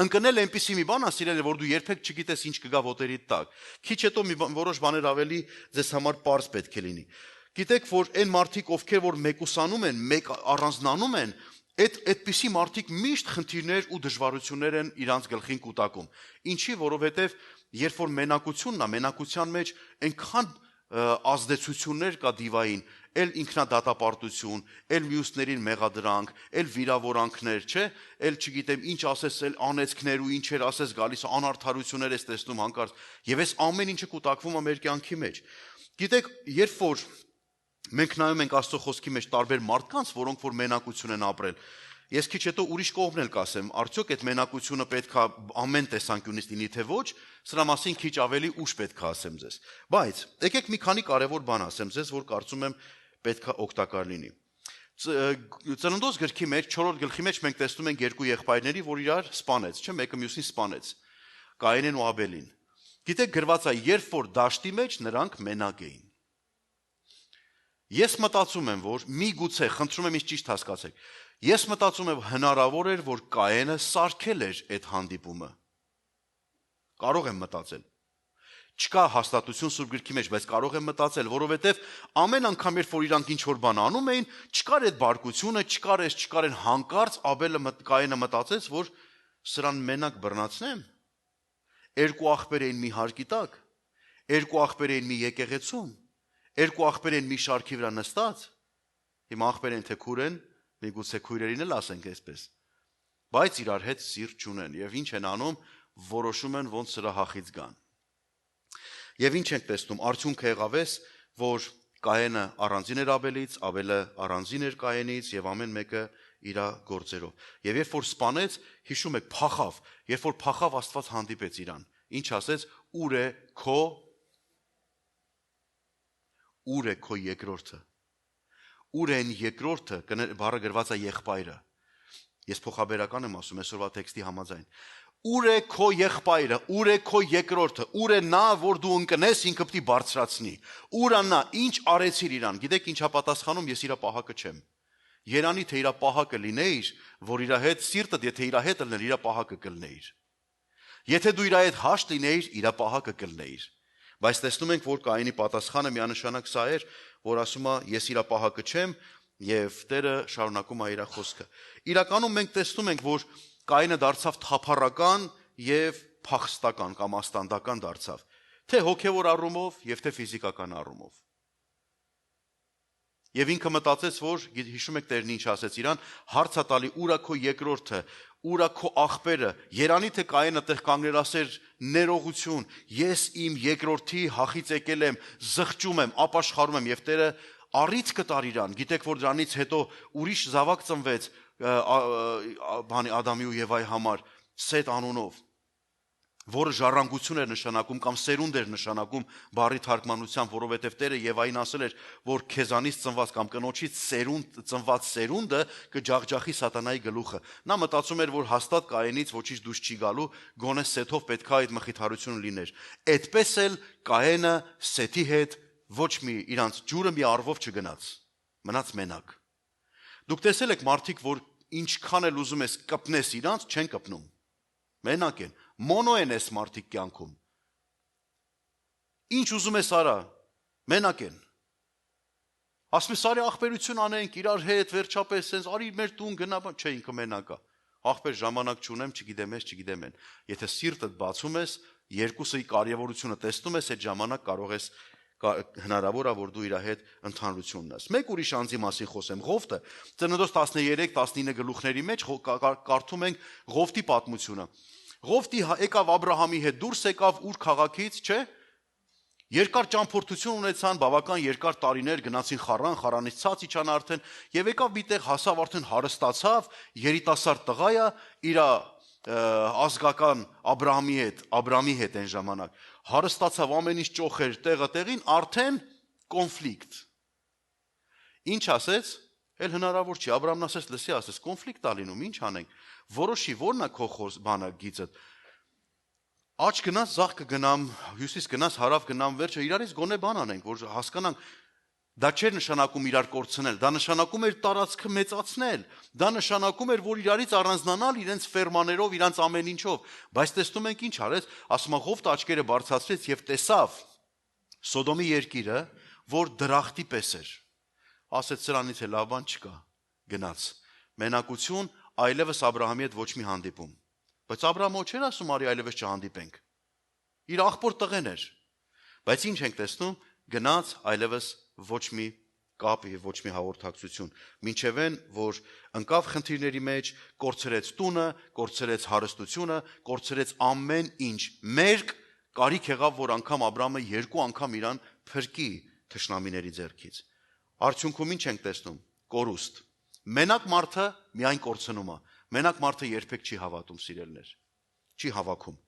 Ընկնել այնպիսի մի բան է, սիրելի, որ դու երբեք չգիտես ինչ կգա ոտերիդ տակ։ Քիչ հետո որոշ բաներ ավելի ձեզ համար պարզ պետք է լինի։ Գիտեք, որ այն մարդիկ, ովքեր որ մեկուսանում են, մեկ առանձնանում են, այդպիսի մարդիկ միշտ խնդիրներ ու դժվարություններ են իրանց գլխին կուտակում։ Ինչի, որովհետև երբ որ մենակությունն է, մենակության մեջ այնքան ազդեցություններ կա դիվային, էլ ինքնադատապարտություն, էլ մյուսներին մեղադրանք, էլ վիրավորանքներ, չէ, էլ չգիտեմ ինչ ասես, էլ անեծքներ ու ինչեր ասես գալիս, անարդարություններ ես տեսնում հանկարծ, եւ այս ամեն ինչը կուտակվում է մեր կյանքի մեջ։ Գիտեք, երբ որ մենք նայում ենք Աստծո խոսքի մեջ տարբեր մարդկանց, որոնք որ մենակություն են ապրել, ես քիչ հետո ուրիշ կողմն էլ կասեմ, արդյոք այդ մենակությունը պետք է ամեն տեսանկյունից լինի թե ոչ, սրա մասին քիչ ավելի ուշ պետք է ասեմ ձեզ։ Բայց եկեք մի քանի կարևոր բան ասեմ ձեզ, որ կարծում եմ պետք է օգտակար լինի։ Ծննդոց գրքի մեջ 4-րդ գլխի մեջ մենք տեսնում ենք երկու եղբայրների, որ իրար սպանեց, չէ՞, մեկը մյուսին սպանեց։ Կայենին ու Աբելին։ Գիտեք, գրված է, երբ որ դաշտի մեջ նրանք մենակ էին։ Ես մտածում եմ, որ միգուցե, խնդրում եմ ինձ ճիշտ հասկացեք, ես մտածում եմ հնարավոր էր, որ Կայենը սարքել էր այդ հանդիպումը։ Կարող եմ մտածել։ Չկա հաստատություն Սուրբ գրքի մեջ, բայց կարող եմ մտածել, որովհետև ամեն անգամ երբ որ իրանք ինչ որ բան անում էին, չկար այդ բարկությունը, չկար այն հանկարծ Կայենը մտածեց, որ սրան մենակ բռնացնեմ։ Երկու աղբեր էին մի հարկի տակ, երկու աղբեր էին մի եկեղեցում, երկու աղբեր են մի շարքի վրա նստած, հիմա աղբեր են թե քուր են, միգուցե քույրերին էլ ասենք այսպես, բայց իրար հետ սիրտ չունեն եւ ինչ են անում, որոշում են ոնց սրա հախից գան։ Եվ ինչ ենք տեսնում, արդյունքը եղավ էս, որ Կայենը առանձին էր Աբելից, Աբելը առանձին էր Կայենից եւ ամեն մեկը իր գործերով։ Եվ երբ որ սպանեց, հիշում եք, փախավ, երբ որ փախավ Աստված հանդիպեց իրան։ Ինչ ասեց, ուր է քո երկրորդը։ Ուր է այն երկրորդը, բառը գրված է եղբայրը։ Ես փոխաբերական եմ ասում այսօրվա տեքստի համաձայն։ Ուր է քո եղբայրը, ուր է քո երկրորդը, ուր է նա, որ դու ընկնես, ինքը պիտի բարձրացնի։ Ուր է նա, ինչ արեցիր իրան։ Գիտեք ինչա պատասխանում, ես իր պահակը չեմ։ Երանի թե իր պահակը լինեիր, որ իր հետ սիրտդ, եթե իր հետ լներ, իր պահակը կլնեիր։ Եթե դու իր հետ հաշտ լինեիր, իր պահակը կլնեիր։ Բայց տեսնում ենք, որ Կայենի պատասխանը միանշանակ սա էր, որ ասում է, ես իր պահակը չեմ, եւ Տերը շարունակում է իր խոսքը։ Իրականում մենք տեսնում ենք, որ Կայենը դարձավ թափառական եւ փախստական կամ աստանդական դարձավ, թե հոգեվոր առումով եւ թե ֆիզիկական առումով։ Եվ ինքը մտածեց, որ հիշում եք Տերն ինչ ասեց իրան, հարցա տալի ուր է քո երկրորդը, ուր է քո աղբերը, երանի թե Կայենը տեղ կանգներ ասեր ներողություն, ես իմ երկրորդի հախից եկել եմ, զղջում եմ, ապաշխարում եմ եւ Տերը առիթ կտար իրան։ Գիտեք, որ դրանից հետո ուրիշ զավակ ծնվեց Ադամի ու Եվայի համար, Սեթ անունով, որը ժառանգություն էր նշանակում կամ սերունդ էր նշանակում բառի թարգմանությամբ, որովհետև Տերը Եվային ասել էր, որ քեզանից ծնված կամ կնոջից ծնված սերունդը կջախջախի սատանայի գլուխը։ Նա մտածում էր, որ հաստատ Կայենից ոչինչ դուրս չի գալու, գոնե Սեթով պետք է այդ մխիթարությունը լիներ։ Այդպես էլ Կայենը Սեթի հետ ոչ մի իրանց ջուրը մի առվով չգնաց, մնաց մենակ։ Դուք տեսել եք մարդիկ, որ ինչքան էլ ուզում ես կպնես իրանց, չեն կպնում։ Մենակ են, մոնո են այս մարդիկ կյանքում։ Ինչ ուզում ես արա, մենակ են։ Ասում ես արի աղբերություն անենք իրար հետ, վերջապես sense արի մեր տուն գնա, չէ, ինքը մենակ է։ Աղբեր ժամանակ չունեմ, չգիտեմ են։ Եթե սիրտդ բացում ես, երկուսի կարևորությունը տեսնում ես, այդ ժամանակ կարող ես հնարավոր է որ դու իր հետ ընդհանրություն ունես։ Մեկ ուրիշ անձի մասին խոսեմ, Ղովտը, Ծննդոց 13-19 գլուխների մեջ կարդում ենք Ղովտի պատմությունը։ Ղովտի եկավ Աբրահամի հետ դուրս եկավ ուր քաղաքից, չէ՞։ Երկար ճամփորդություն ունեցան, բավական երկար տարիներ գնացին Խարան, Խարանից ցած իջան արդեն, եւ եկավ մի տեղ հասավ արդեն հարստացավ, երիտասարդ տղա է, իր ազգական Աբրահամի հետ այն ժամանակ հարստացավ, ամեն ինչ ճոխեր տեղը տեղին, արդեն կոնֆլիկտ։ Ինչ ասեց, էլ հնարավոր չի, Աբրահամն ասեց, լսի, ասեց, կոնֆլիկտ ա լինում, ինչ անենք, որոշի, որն է քո բանը գիծդ, աջ գնաս, ձախ կգնամ, հյուսիս գնաս, հարավ գնամ, վերջը իրարից գոնե բան անենք, որ հասկանանք, դա չէր նշանակում իրար կորցնել, դա նշանակում էր տարածքը մեծացնել, դա նշանակում էր, որ իրարից առանձնանալ իրենց ֆերմաներով, իրանց ամեն ինչով, բայց տեսնում ենք ինչ արեց, ասում է Ղովտը աչքերը բարձրացրեց եւ տեսավ Սոդոմի երկիրը, որ դրախտի պես էր, ասեց սրանից է լավ բան չկա, գնաց, մենակություն, այլևս Աբրահամի հետ ոչ մի հանդիպում, բայց Աբրահամը չէր ասում արի այլևս չհանդիպենք, իր աղբոր տղեն էր, բայց ինչ ենք տեսնում, գնաց այլևս ոչ մի կապ եւ ոչ մի հաղորդակցություն, մինչև են, որ ընկավ խնդիրների մեջ, կորցրեց տունը, կորցրեց հարստությունը, կորցրեց ամեն ինչ, մերկ կարիք եղավ, որ անգամ Աբրահամը 2 անգամ իրան փրկի թշնամիների ձեռքից, արդյունքում ինչ ենք տեսնում, կորուստ, մենակ մարդը միայն կորցնում է, մենակ մարդը երբեք չի հավատում սիրելներ, չի հավաքում,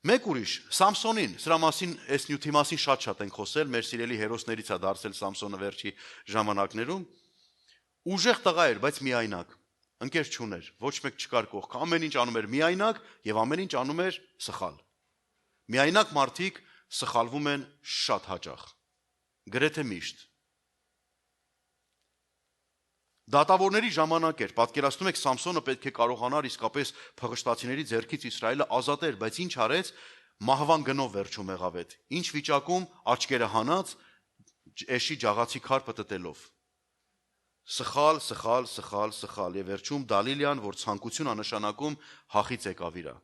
մեկ ուրիշ, Սամսոնին, սրա մասին, այս նյութի մասին շատ ենք խոսել, մեր սիրելի հերոսներից է դարձել Սամսոնը վերջի ժամանակներում, ուժեղ տղա էր, բայց միայնակ, ընկեր չուներ, ոչ մեկ չկար կողքը, ամեն ինչ անում էր միայնակ եւ ամեն ինչ անում էր սխալ, միայնակ մարդիկ սխալվում են շատ հաճախ, գրեթե միշտ, դատավորների ժամանակ էր, պատկերացնում եք Սամսոնը պետք է կարողանար իսկապես փղշտացիների ձեռքից Իսրայելը ազատել, բայց ինչ արեց, մահվան գնով վերջում եղավ այդ, ինչ վիճակում, աչքերը հանած, էշի ջաղացի քար պտտելով, սխալ եւ վերջում Դալիլյան, որ ցանկություն անշանակում հախից եկավ իրա,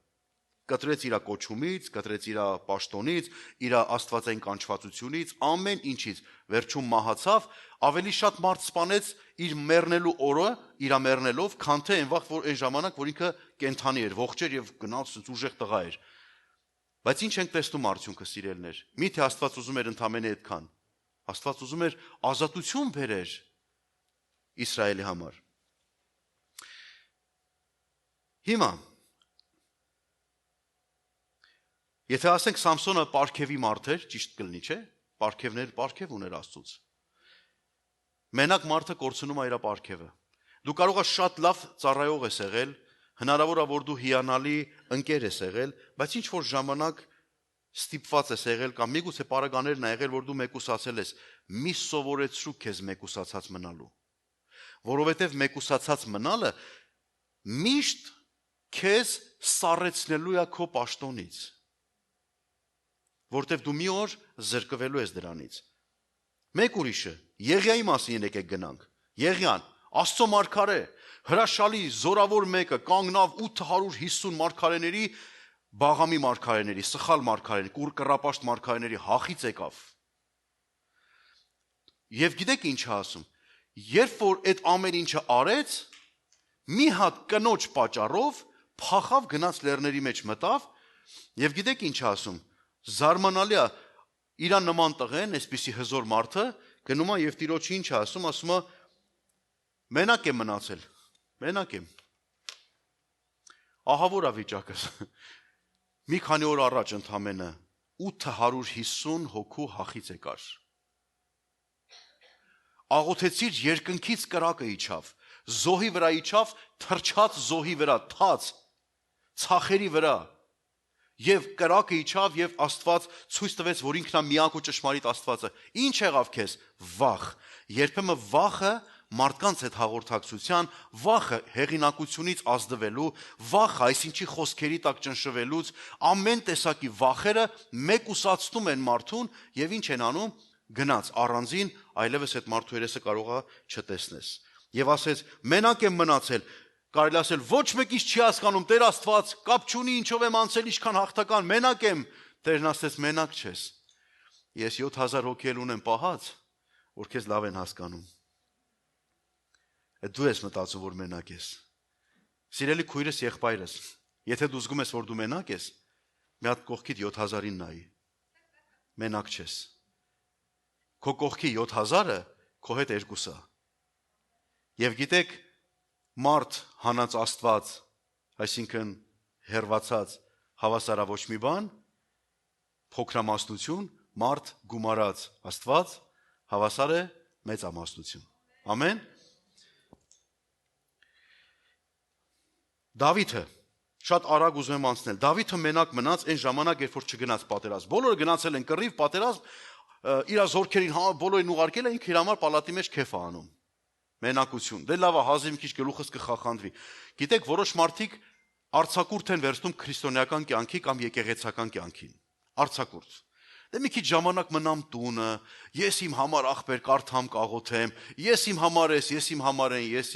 կտրեց իրա կոչումից, կտրեց իրա պաշտոնից, իրա աստվածային կանչվածությունից, ամեն ինչից, վերջում մահացավ, ավելի շատ մարդ սպանեց իր մեռնելու օրը, իրա մեռնելով, քան թե այն վաղ, որ այն ժամանակ, որ ինքը կենթանի էր, ողջ էր եւ գնաց ուժեղ տղա էր։ Բայց ինչ ենք տեսնում արդյունքը սիրելներ։ Միթե Աստված ուզում էր ընդամենը այդքան։ Աստված ուզում էր ազատություն բերեր Իսրայելի համար։ Հիմա եթե ասենք Սամսոնը պարգևի մարդ էր, ճիշտ կլինի, չէ՞, պարգև ուներ Աստծուց։ Մենակ մարդը կորցնում է իր պարգևը։ Դու կարող ես շատ լավ ծառայող ես եղել, հնարավոր է որ դու հիանալի ընկեր ես եղել, բայց ինչ որ ժամանակ ստիպված ես եղել կամ միգուցե պարագաներն ա եղել, որ դու մեկուսացել ես, մի սովորեցրու քեզ մեկուսացած մնալու։ Որովհետև մեկուսացած մնալը միշտ քեզ սառեցնելու է քո պաշտոնից։ Որտեվ դու մի օր զրկվելու ես դրանից։ Մեկ ուրիշը, Եղիայի մասին եկեք գնանք։ Եղիան, Աստծո մարգարե, հրաշալի զորավոր մեկը կանգնավ 850 մարգարեների, Բաղամի մարգարեների, սխալ մարգարեների, կռապաշտ մարգարեների հախից եկավ։ Եվ գիտեք ինչ է ասում։ Երբ որ այդ ամեն ինչը արեց, մի հատ կնոջ պատճառով փախավ գնաց լեռների մեջ մտավ, եւ գիտեք ինչ է ասում։ Զարմանալի է, իրան նման տղեն, այսպիսի հզոր մարդը, գնում է եւ տիրոջը ինչ է ասում է, մենակ եմ մնացել, մենակ եմ։ Ահա որ է վիճակը։ Մի քանի օր առաջ ընդամենը 850 հոգու հախից եկար։ Աղոթեցիր երկնքից կրակը իջավ, զոհի վրա իջավ, թրջած զոհի վրա, թաց, ցախերի վրա, եւ կրակը իջավ եւ Աստված ցույց տվեց, որ ինքն է միակ ու ճշմարիտ Աստվածը։ Ինչ եղավ քեզ։ Վախ։ Երբեմն վախը մարդկանց հետ հաղորդակցության, վախը հեղինակությունից ազդվելու, վախը այսինչի խոսքերի տակ ճնշվելուց, ամեն տեսակի վախերը մեկուսացնում են մարդուն եւ ինչ են անում, գնաց առանձին, այլևս այդ մարդու երեսը կարող է չտեսնես։ Եվ ասեց, մենակ եմ մնացել, կարելի ասել, ոչ մեկ ինչ չի հասկանում, Տեր Աստված, կապ չունի ինչով եմ անցել, ինչքան հաղթական, մենակ եմ, Տերն ասեց, մենակ չես։ ես 7000 հոգի էլ ունեմ պահած, որ քեզ լավ են հասկանում։ Դու ես մտածում, որ մենակ ես։ Սիրելի քույրս, եղբայրս, եթե դու զգում ես, որ դու մենակ ես, մի հատ կողքիդ 7000-ին նայի։ Մենակ չես։ Քո կողքի 7000-ը քո հետ երկուսը։ Եվ գիտեք, մարդ հանած Աստված, այսինքն հերվացած հավասարավոչ մի բան, փոքրամասնություն, մարդ գումարած Աստված հավասար է մեծամասնություն։ Ամեն։ Դավիթը, շատ արագ ուզում եմ անցնել, Դավիթը մենակ մնաց այն ժամանակ, երբ որ չգնաց պատերազմ։ Բոլորը գնացել են կռիվ, պատերազմ, իր զորքերին բոլորին ուղարկել են, ինքը իր համար պալատի մեջ քեֆ է անում։ Մենակություն։ Դե լավ է, հազիվ մի քիչ գլուխս կխախանվի։ Գիտեք, որոշ մարդիկ արձակուրդ են վերցնում քրիստոնեական կյանքի կամ եկեղեցական կյանքին։ Արձակուրդ։ Դե մի քիչ ժամանակ մնամ տունը, ես իմ համար ախպեր կարդամ կաղոթեմ, ես իմ համար ես, ես իմ համար են, ես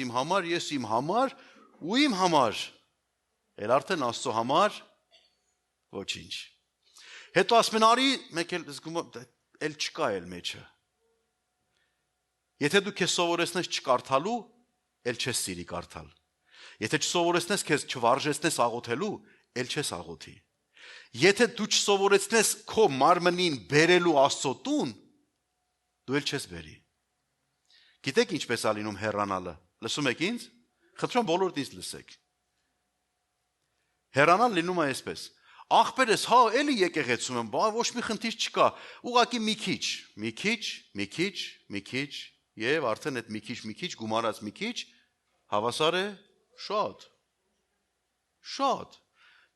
իմ համար ու իմ համար։ Էլ արդեն Աստծո համար ոչինչ։ Հետո ասում են արի, մեկ էլ զգում էլ չկա էլ մեջը։ Եթե դու քեզ սովորեցնես չկարդալու, էլ չես սիրի կարդալ։ Եթե չսովորեցնես քեզ չվարժեցնես աղոթելու, էլ չես աղոթի։ Եթե դու չսովորեցնես քո մարմնին բերելու Աստծո տուն, դու էլ չես բերի։ Գիտեք ինչպես է լինում հեռանալը։ Լսում եք ինձ։ Խնդրում բոլորդ ինձ լսեք։ Հեռանալ լինում է այսպես. ախպերս, հա, էլի եկեղեցում եմ, բա ոչ մի խնդիր չկա, ուղղակի մի քիչ, եւ արդեն այդ մի քիչ գումարած մի քիչ հավասար է շատ։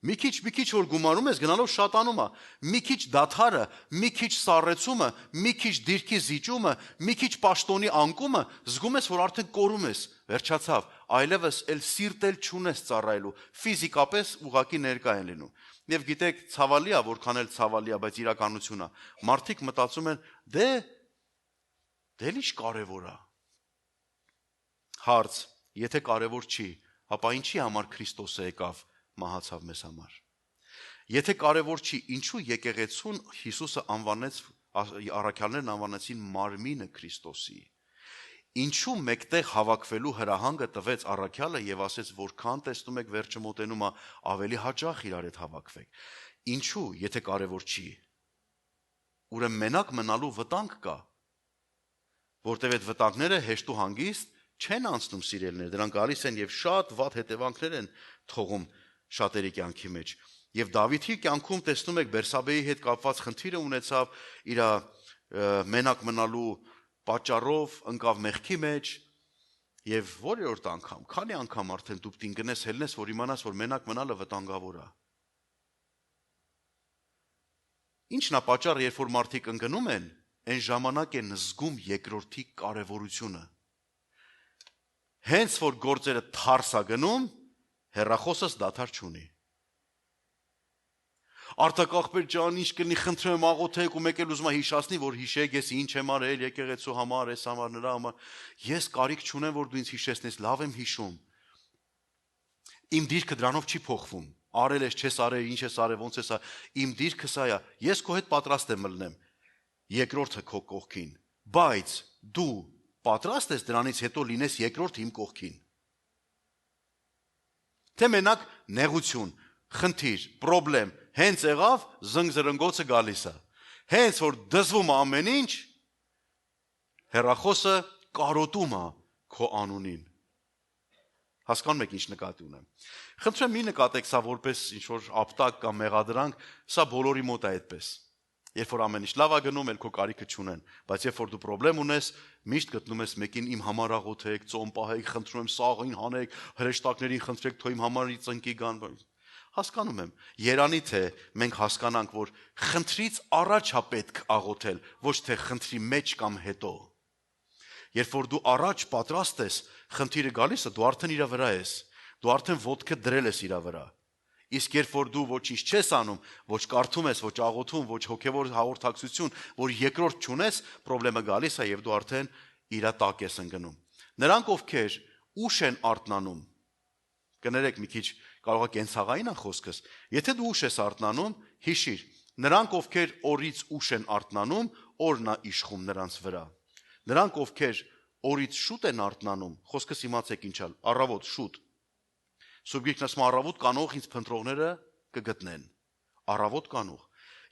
Մի քիչ որ գումարում ես, գնալով շատանում է։ Մի քիչ դադարը, մի քիչ սառեցումը, մի քիչ դիրքի զիջումը, մի քիչ պաշտոնի անկումը, զգում ես, որ արդեն կորում ես, վերջացավ, այլևս էլ սիրտ էլ չունես ծառայելու, ֆիզիկապես ուղղակի ներկա են լինում։ Եվ գիտեք, ցավալի է, որքան էլ ցավալի է, բայց իրականություն է։ Մարդիկ մտածում են, դե ինչ կարևոր է։ Հարց, եթե կարևոր չի, ապա ինչի համար Քրիստոսը եկավ, մահացավ մեզ համար։ Եթե կարևոր չի, ինչու եկեղեցուն Հիսուսը անվանեց, առաքյալներն անվանեցին մարմինը Քրիստոսի։ Ինչու մեկտեղ հավաքվելու հրահանգը տվեց առաքյալը եւ ասեց, որքան տեսնում եք վերջը մոտենում է, ավելի հաճախ իրար հետ հավաքվեք։ Ինչու, եթե կարևոր չի։ Ուրեմն մենակ մնալու վտանգ կա, որտեղ այդ վտանգները հեշտ ու հանգիստ չեն անցնում սիրելիներ, դրանք գալիս են եւ շատ վատ հետևանքներ են թողում շատերի կյանքի մեջ։ Եվ Դավիթի կյանքում տեսնում եք Բերսաբեի հետ կապված խնդիրը ունեցավ, իր մենակ մնալու պատճառով ընկավ մեղքի մեջ եւ որերորդ անգամ, քանի անգամ արդեն դու պիտի գնես հելնես, որ իմանաս, որ մենակ մնալը վտանգավոր է։ Ինչն է պատճառը, երբ որ մարդիկ ընկնում են, այն ժամանակ են զգում երկրորդի կարևորությունը։ Հենց որ գործերը թարս է գնում, հեռախոսս դադար չունի։ Արտակ ախպեր ջան, ինչ կլինի, խնդրում եմ աղոթեք ու մեկ էլ ուզում եմ հիշացնի, որ հիշեք, ես ինչ եմ արել եկեղեցու համար, այս համար, նրա համար։ Ես կարիք չունեմ, որ դու ինձ հիշեցնես, լավ եմ հիշում։ Իմ դիրքը դրանով չի փոխվում։ Արել ես, չես արել, ինչ ես արել, ոնց ես արել։ Իմ դիրքը սա է։ Ես քո հետ պատրաստ եմ մլնեմ։ Երկրորդը քո կողքին, բայց դու պատրաստ ես դրանից հետո լինես երկրորդ իմ կողքին։ Թե մենակ նեղություն, խնդիր, պրոբլեմ, հենց եղավ, զնգզրնգոցը գալիս է։ Հենց որ դզվում ամեն ինչ, հեռախոսը կարոտում է քո անունին։ Հասկանում եք ինչ նկատի ունեմ։ Խնդրեմ մի նկատեք սա որպես ինչ որ ապտակ կամ մեղադրանք, սա բոլորի մոտ է այդպես։ Երբ որ ամեն ինչ լավ է գնում, էլ քո կարիքը չունեն, բայց երբ որ դու պրոբլեմ ունես, միշտ գտնում ես մեկին իմ համար աղոթեք, ծոմ պահեք, խնդրում եմ սաղին հանեք, հրեշտակներին խնդրեք, թող իմ համար ծնկի գան։ Հասկանում եմ, երանի թե մենք հասկանանք, որ խնդրից առաջ է պետք աղոթել, ոչ թե խնդրի մեջ կամ հետո։ Երբ որ դու առաջ պատրաստ ես, խնդիրը գալիս է, դու արդեն իր վրա ես, դու արդեն ոտքը դրել ես իր վրա։ Իսկ երբ որ դու ոչինչ չես անում, ոչ կարդում ես, ոչ աղոթում, ոչ հոգևոր հաղորդակցություն, որ երկրորդ չունես, խնդրեմը գալիս է եւ դու արդեն իր տակ ես ընկնում։ Նրանք ովքեր ուշ են արթնանում, կներեք մի քիչ կարող է կենցաղային է խոսքս, եթե դու ուշ ես արթնանում, հիշիր, Նրանք, ովքեր օրից ուշ են արթնանում, օրն է իշխում նրանց վրա։ Նրանք, ովքեր օրից շուտ են արթնանում, խոսքս իմացեք ինչ ալ, առավոտ շուտ։ Սուրբ Գիրքն ասում է առավոտ կանող ինձ փնտրողները կգտնեն։ Առավոտ կանող։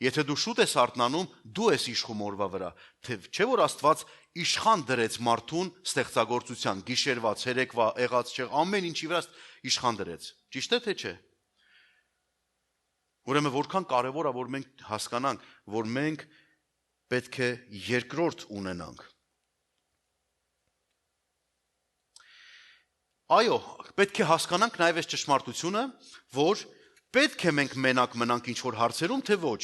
Եթե դու շուտ ես արթնանում, դու ես իշխում օրվա վրա։ Թե չէ որ Աստված իշխան դրեց մարդուն ստեղծագործության, գիշերվա, ցերեկվա, եղած չեղ, ամեն ինչի վրա իշխան դրեց։ Ճիշտ է թե չէ։ Ուրեմն որքան կարևոր է որ մենք հասկանանք, որ մենք պետք է երկրորդ ունենանք։ Այո, պետք է հասկանանք նաև այս ճշմարտությունը, որ պետք է մենք մենակ մնանք ինչ որ հարցերում, թե ոչ։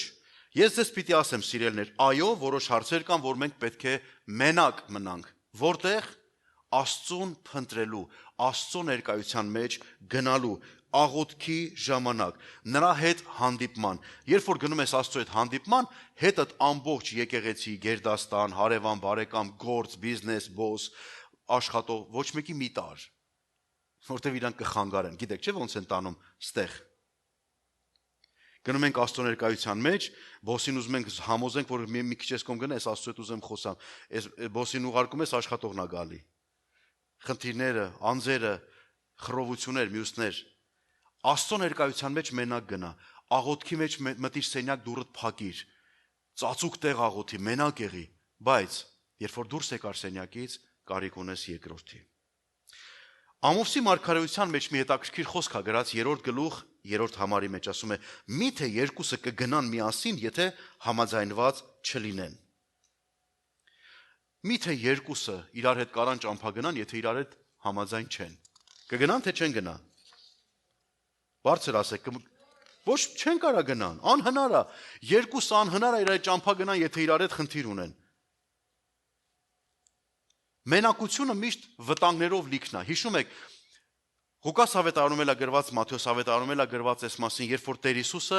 Ես ձեզ պիտի ասեմ, սիրելիներ, այո, որոշ հարցեր կան, որ մենք պետք է մենակ մնանք։ Որտեղ Աստծուն փնտրելու, Աստծո ներկայության մեջ գնալու, աղոթքի ժամանակ, նրա հետ հանդիպման։ Երբ որ գնում ես Աստծո հետ հանդիպման, հետդ ամբողջ եկեղեցի, գերդաստան, հարևան, բարեկամ, գործ, բիզնես, բոս, աշխատող, ոչ մեկի մի տար, որտեղ իրանք կխանգարեն։ Գիտեք, չէ՞ ոնց են տանում ստեղ։ Գնում ենք Աստծո ներկայության մեջ, բոսին ուզում ենք համոզենք, որ մի քիչ ես կողմ գնա, ես Աստծո հետ ուզեմ խոսամ։ Այս բոսին ուղարկում ես, աշխատողն է գալի։ Խնդիրները, անձերը, խռովություններ, մյուսներ։ Աստծո ներկայության մեջ մենակ գնա, աղոթքի մեջ մտիր սենյակ դուռդ փակիր, ծածուկ տեղ աղոթի, մենակ եղի, բայց երբ որ դուրս եկար սենյակից, կարիք ունես երկրորդի։ Ամովսի մարգարեության մեջ մի հետաքրքիր խոսք է գրած 3-րդ գլուխ 3-րդ համարի մեջ ասում է. միթե երկուսը կգնան միասին, եթե համաձայնված չլինեն։ Միթե երկուսը իրար հետ կարան ճամփա գնան, եթե իրար հետ համաձայն չեն։ Կգնան թե չեն գնա։ Բարձր ասեք, ոչ չեն կարա գնան, անհնար է։ Երկուսը անհնար է իրար հետ ճամփա գնան, եթե իրար հետ խնդիր ունեն։ Մենակությունը միշտ վտանգներով լիքն է։ Հիշում եք, Ղուկաս ավետարանում էլ է գրված, Մատթեոս ավետարանում էլ է գրված այս մասին, երբ որ Տեր Հիսուսը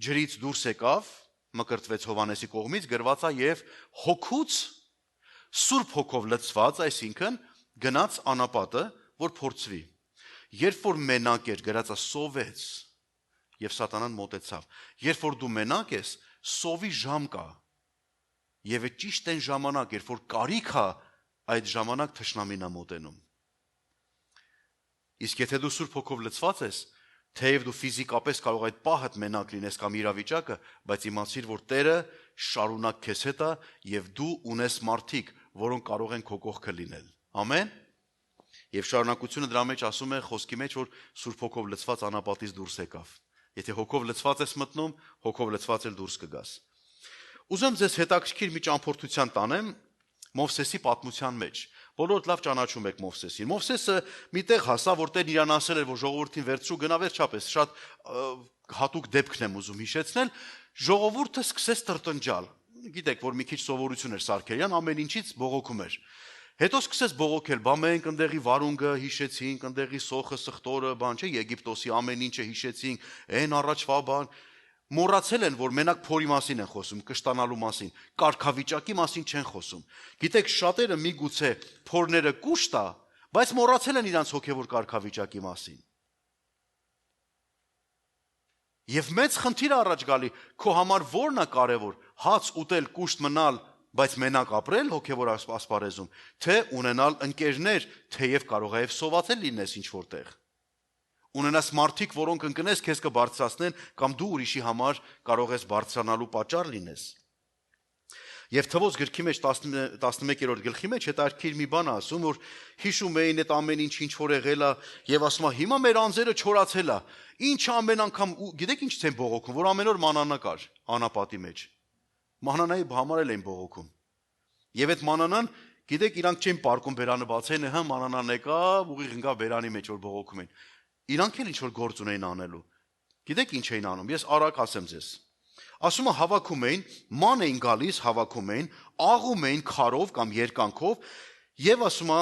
ջրից դուրս եկավ, մկրտվեց Հովանեսի կողմից, գրված է եւ հոգուց Սուրբ Հոգով լցված, այսինքն գնաց անապատը, որ փորձվի։ Երբ որ մենակ էր, գրած է սովեց եւ սատանան մոտեցավ։ Երբ որ դու մենակ ես, սովի ժամ կա։ Եվ է ճիշտ այն ժամանակ, երբ որ կարիք է, այդ ժամանակ թշնամին է մոտենում։ Իսկ եթե դու Սուրբ Հոգով լցված ես, թեև դու ֆիզիկապես կարող այդ պահդ մենակ լինես կամ իրավիճակը, բայց իմացիր, որ Տերը շարունակ քեզ հետ է եւ դու ունես մարդիկ, որոնք կարող են քո կողքը լինել։ Ամեն։ Եվ շարունակությունը դրա մեջ ասում է խոսքի մեջ, որ Սուրբ Հոգով լցված անապատից դուրս եկավ։ Եթե հոգով լցված ես մտնում, հոգով լցված էլ դուրս կգաս։ Ուզում ձեզ հետաքրքիր մի ճամփորդության տանեմ Մովսեսի պատմության մեջ։ Բոլորդ լավ ճանաչում եք Մովսեսին։ Մովսեսը միտեղ հասավ, որտեղ իրան ասել էր, որ ժողովրդին վերցրու գնա վերջապես, շատ հատուկ դեպքն եմ ուզում հիշեցնել, ժողովուրդը սկսեց տրտնջալ։ Գիտեք, որ մի քիչ սովորություն էր Սարգսյան, ամեն ինչից բողոքում էր։ Հետո սկսեց բողոքել, բա մենք ընդեղի վարունգը հիշեցինք, ընդեղի սոխը, սխտորը, բան չէ, Եգիպտոսի ամեն ինչը հիշեցինք, այն առաջվա բան։ Մոռացել են, որ մենակ փորի մասին են խոսում, կշտանալու մասին, կարգավիճակի մասին չեն խոսում։ Գիտեք, շատերը միգուցե փորները կուշտ է, բայց մոռացել են իրանց հոգևոր կարգավիճակի մասին։ Եվ մեծ խնդիր առաջ գալի, քո համար ո՞րն է կարևոր, հաց ուտել, կուշտ մնալ, բայց մենակ ապրել հոգևոր ասպարեզում, թե ունենալ ընկերներ, թեև կարող է եւ սովածել լինես ինչ որտեղ։ Ունենաս մարդիկ, որոնք ընկնես քեզ կբարձրացնեն կամ դու ուրիշի համար կարող ես բարձրանալու պատճառ լինես։ Եվ Թվոց գրքի մեջ 11-րդ գլխի մեջ հետաքրքիր մի բան ասում, որ հիշում էին այդ ամեն ինչ որ եղել է եւ ասում է հիմա մեր անձերը չորացել է։ Ինչ ամեն անգամ գիտեք ինչ ցեն բողոքում, որ ամեն օր մանանա կար անապատի մեջ։ Մանանայի համար էլ են բողոքում։ Եվ այդ մանանան, գիտեք, իրանք չեն պարկում բերանը բացեն, հա մանանան եկավ, ուղիղ ընկավ բերանի մեջ որ բողոքում են։ Իրանք էլ ինչ որ գործ ունեին անելու։ Գիտեք ինչ էին անում։ Ես արագ ասեմ ձեզ։ Ասում է հավաքում էին, ման էին գալիս, հավաքում էին, աղում էին քարով կամ երկանքով եւ ասում է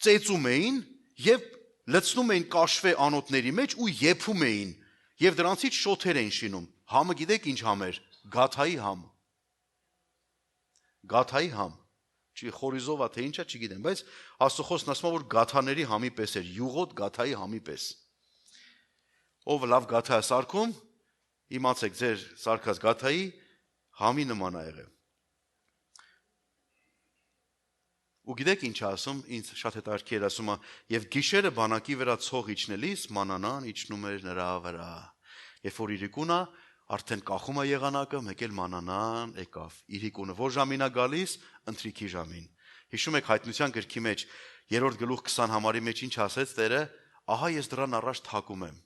ծեծում էին եւ լցնում էին կաշվե անոթների մեջ ու եփում էին եւ դրանցից շոթեր էին շինում։ Համը գիտեք ինչ համ էր։ Գաթայի համ։ Գաթայի համ։ Չի խորիզովա թե ինչա չգիտեմ, բայց Աստծո ասում է որ գաթաների համի պես էր, յուղոտ գաթայի համի պես։ Ով լավ գաթա է սարքում, իմացեք ձեր սարկած գաթայի համի նման ա եղել։ Ու գիտեք ինչ ասում, ինձ շատ հետաքրքիր ասում է, եւ գիշերը բանակի վրա ցող իջնելիս մանանան իջնում էր նրա վրա։ Երբ որ իրիկունա արդեն կախում է եղանակը, մեկ էլ մանանան եկավ։ Իրիկունը որ ժամին է գալիս, ընթրիքի ժամին։ Հիշում եք հայտնության գրքի մեջ 3-րդ գլուխ 20 համարի մեջ ինչ ասեց Տերը, ահա ես դրան առաջ թակում եմ։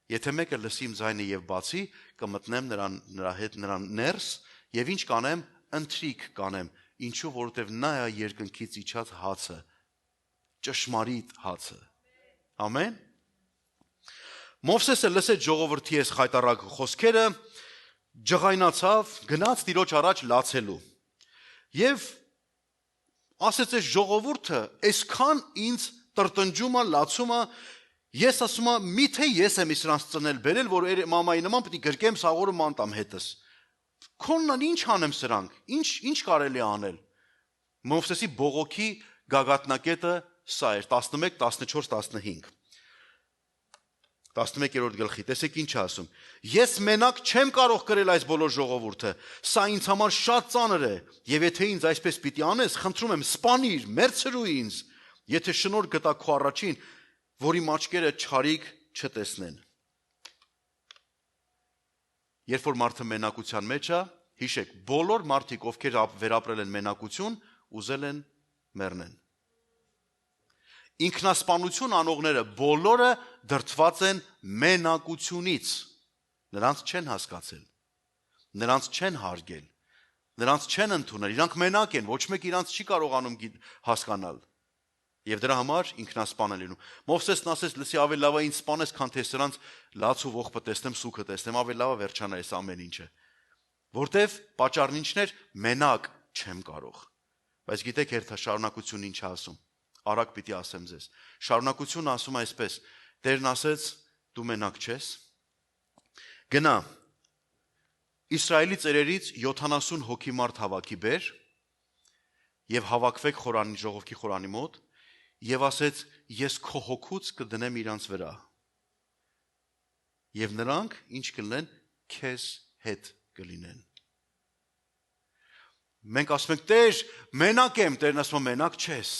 Եթե մեկը լսի իմ ձայնը եւ բացի, կմտնեմ նրա հետ նրան ներս եւ ինչ կանեմ, ընթրիք կանեմ, ինչու որովհետեւ նա է երկնքից իջած հացը, ճշմարիտ հացը։ Ամեն։ Մովսեսը լսեց ժողովրդի այս խայտարակ խոսքերը, ջղայնացավ, գնաց Տիրոջ առաջ լացելու։ Եվ ասեց այս ժողովուրդը, այսքան ինձ տրտնջում է, լացում է, ես ասում եմ, միթե ես եմ իսրանց ծնել բերել, որ մամայի նման պետք է գրկեմ սաղորը մանտամ հետս։ Քոնն ինչ անեմ սրանք, ինչ կարելի է անել։ Մովսեսի բողոքի գագաթնակետը սա էր 11, 14, 15։ 11-րդ գլխի, տեսեք ինչ ասում։ Ես մենակ չեմ կարող կրել այս բոլոր ժողովուրդը, սա ինձ համար շատ ծանր է, եւ եթե ինձ այսպես պիտի անես, խնդրում եմ սպանիր, մերցրու ինձ, եթե շնորհ գտա քո առաջին, որ իմ աչքերը չարիք չտեսնեն։ Երբ որ մարդը մենակության մեջ է, հիշեք, բոլոր մարդիկ, ովքեր վերապրել են մենակություն, ուզել են մեռնեն։ Ինքնասպանություն անողները բոլորը դրդված են մենակությունից։ Նրանց չեն հասկացել, նրանց չեն հարգել, նրանց չեն ընդունել, իրանք մենակ են, ոչ մեկ իրանց չի կարողանում հասկանալ։ Եվ դրա համար ինքնասպան են լինում։ Մովսեսն ասեց, լսի ավելի լավ է ինձ սպանես, քան թե սրանց լաց ու ողբը տեսնեմ, սուքը տեսնեմ, ավելի լավ է վերջանա այս ամեն ինչը։ Որտեվ պատճառն ինչն էր, մենակ չեմ կարող։ Բայց գիտեք հերթաշարունակությունն ինչ է ասում։ Արագ պիտի ասեմ ձեզ։ Շարունակությունը ասում է այսպես. Տերն ասեց, դու մենակ չես։ Գնա Իսրայելի ծերերից 70 հոգի մարդ հավաքի բեր եւ հավաքվեք խորանի ժողովքի խորանի մոտ եւ ասեց ես քո հոգուց կդնեմ իրանց վրա եւ նրանք ինչ կլինեն քեզ հետ կլինեն։ Մենք ասում ենք Տեր մենակ եմ, Տերն ասում է մենակ չես։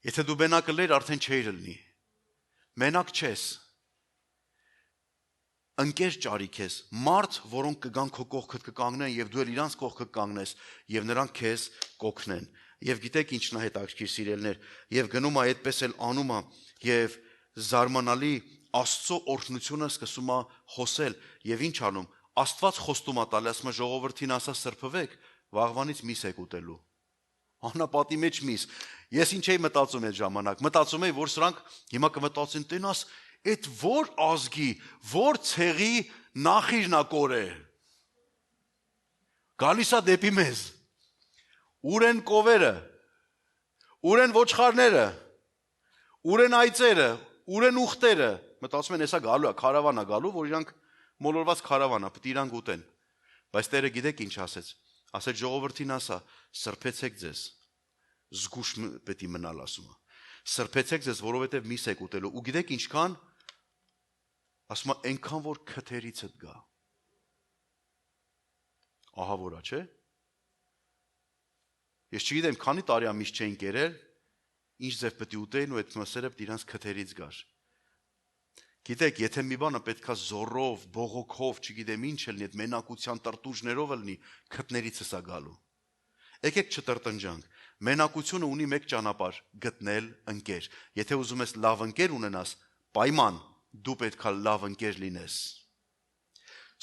Եթե դու մենակ լեր արդեն չէիր լինի։ Մենակ չես։ Ընկեր ճարիք ես, մարդ, որոնք կգան քո կողքդ կկանգնեն եւ դու էլ իրանց կողքը կկանգնես եւ նրանք քեզ կօգնեն։ Եվ գիտեք ինչն է հետաքրքիր սիրելներ, եւ գնում է այդպես էլ անում է եւ զարմանալի Աստծո օրհնությունը սկսում է խոսել եւ ինչ անում։ Աստված խոստում է տալի, ասում է ժողովրդին ասա սրբվեք, վաղվանից միս եք ուտելու։ Անապատի մեջ միս։ Ես ինչ էի մտածում այդ ժամանակ։ Մտածում էի, որ սրանք հիմա կմտածեն տենաս, այդ որ ազգի, որ ցեղի նախիրն է կորե։ Գալիս է դեպի մեզ։ Ուր են կովերը, ուր են ոչխարները, ուր են այծերը, ուր են ուխտերը։ Մտածում են, հեսա գալու է, քարավան է գալու, որ իրանք մոլորված քարավան է, պետք է իրանք ուտեն։ Բայց Տերը գիտեք ինչ ասեց։ Ասեց ժողովրդին ասա, սրբեցեք ձեզ։ Զգուշ պետք է մնալ ասում է։ Սրբեցեք ձեզ, որովհետև միս եք ուտելու։ Ու գիտեք ինչքան, ասում է, այնքան որ քթերիցդ գա։ Ահա որա, չէ՞։ Ես չգիտեմ, քանի տարի ամիս չէին կերել, ինչ ձև պետք է ուտեին ու այդ մսերը պետք է իրանց քթերից գար։ Գիտեք, եթե մի բանը պետքա զորով, բողոքով, չգիտեմ ինչ լինի, այդ մենակության տրտուժներով լինի, քթներիցս է գալու։ Եկեք չտրտնջանք։ Մենակությունը ունի մեկ ճանապարհ՝ գտնել ընկեր։ Եթե ուզում ես լավ ընկեր ունենաս, պայման դու պետքա լավ ընկեր լինես։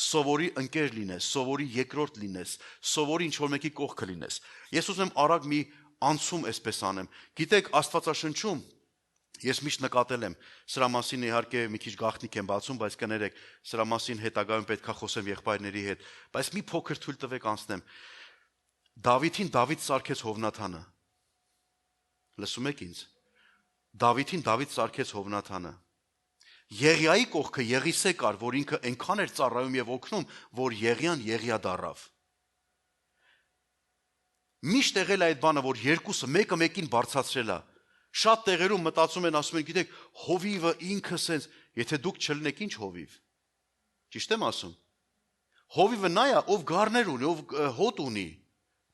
Սովորի ընկեր լինես, սովորի երկրորդ լինես, սովորի ինչ-որ մեկի կողքը լինես։ Ես ուզում եմ արագ մի անցում այսպես անեմ։ Գիտեք, Աստվածաշնչում ես միշտ նկատել եմ, սրա մասին իհարկե մի քիչ գաղտնիք եմ բացում, բայց կներեք, սրա մասին հետագայում պետքա խոսեմ եղբայրների հետ, բայց մի փոքր թույլ տվեք անցնեմ։ Դավիթին Դավիթ սարքեց Հովնաթանը։ Լսում եք ինձ։ Դավիթին Դավիթ սարքեց Հովնաթանը։ Եղիայի կողքը Եղիսե կար, որ ինքը այնքան էր ծառայում եւ օգնում, որ Եղիան Եղիա դառավ։ Միշտ եղել է այդ բանը, որ երկուսը մեկը մեկին բարձրացրել է։ Շատ տեղերում մտածում են, ասում են, գիտեք, հովիվը ինքը սենց, եթե դուք չլինեք ինչ հովիվ։ Ճիշտ եմ ասում։ Հովիվը նա է, ով գառներ ունի, ով հոտ ունի։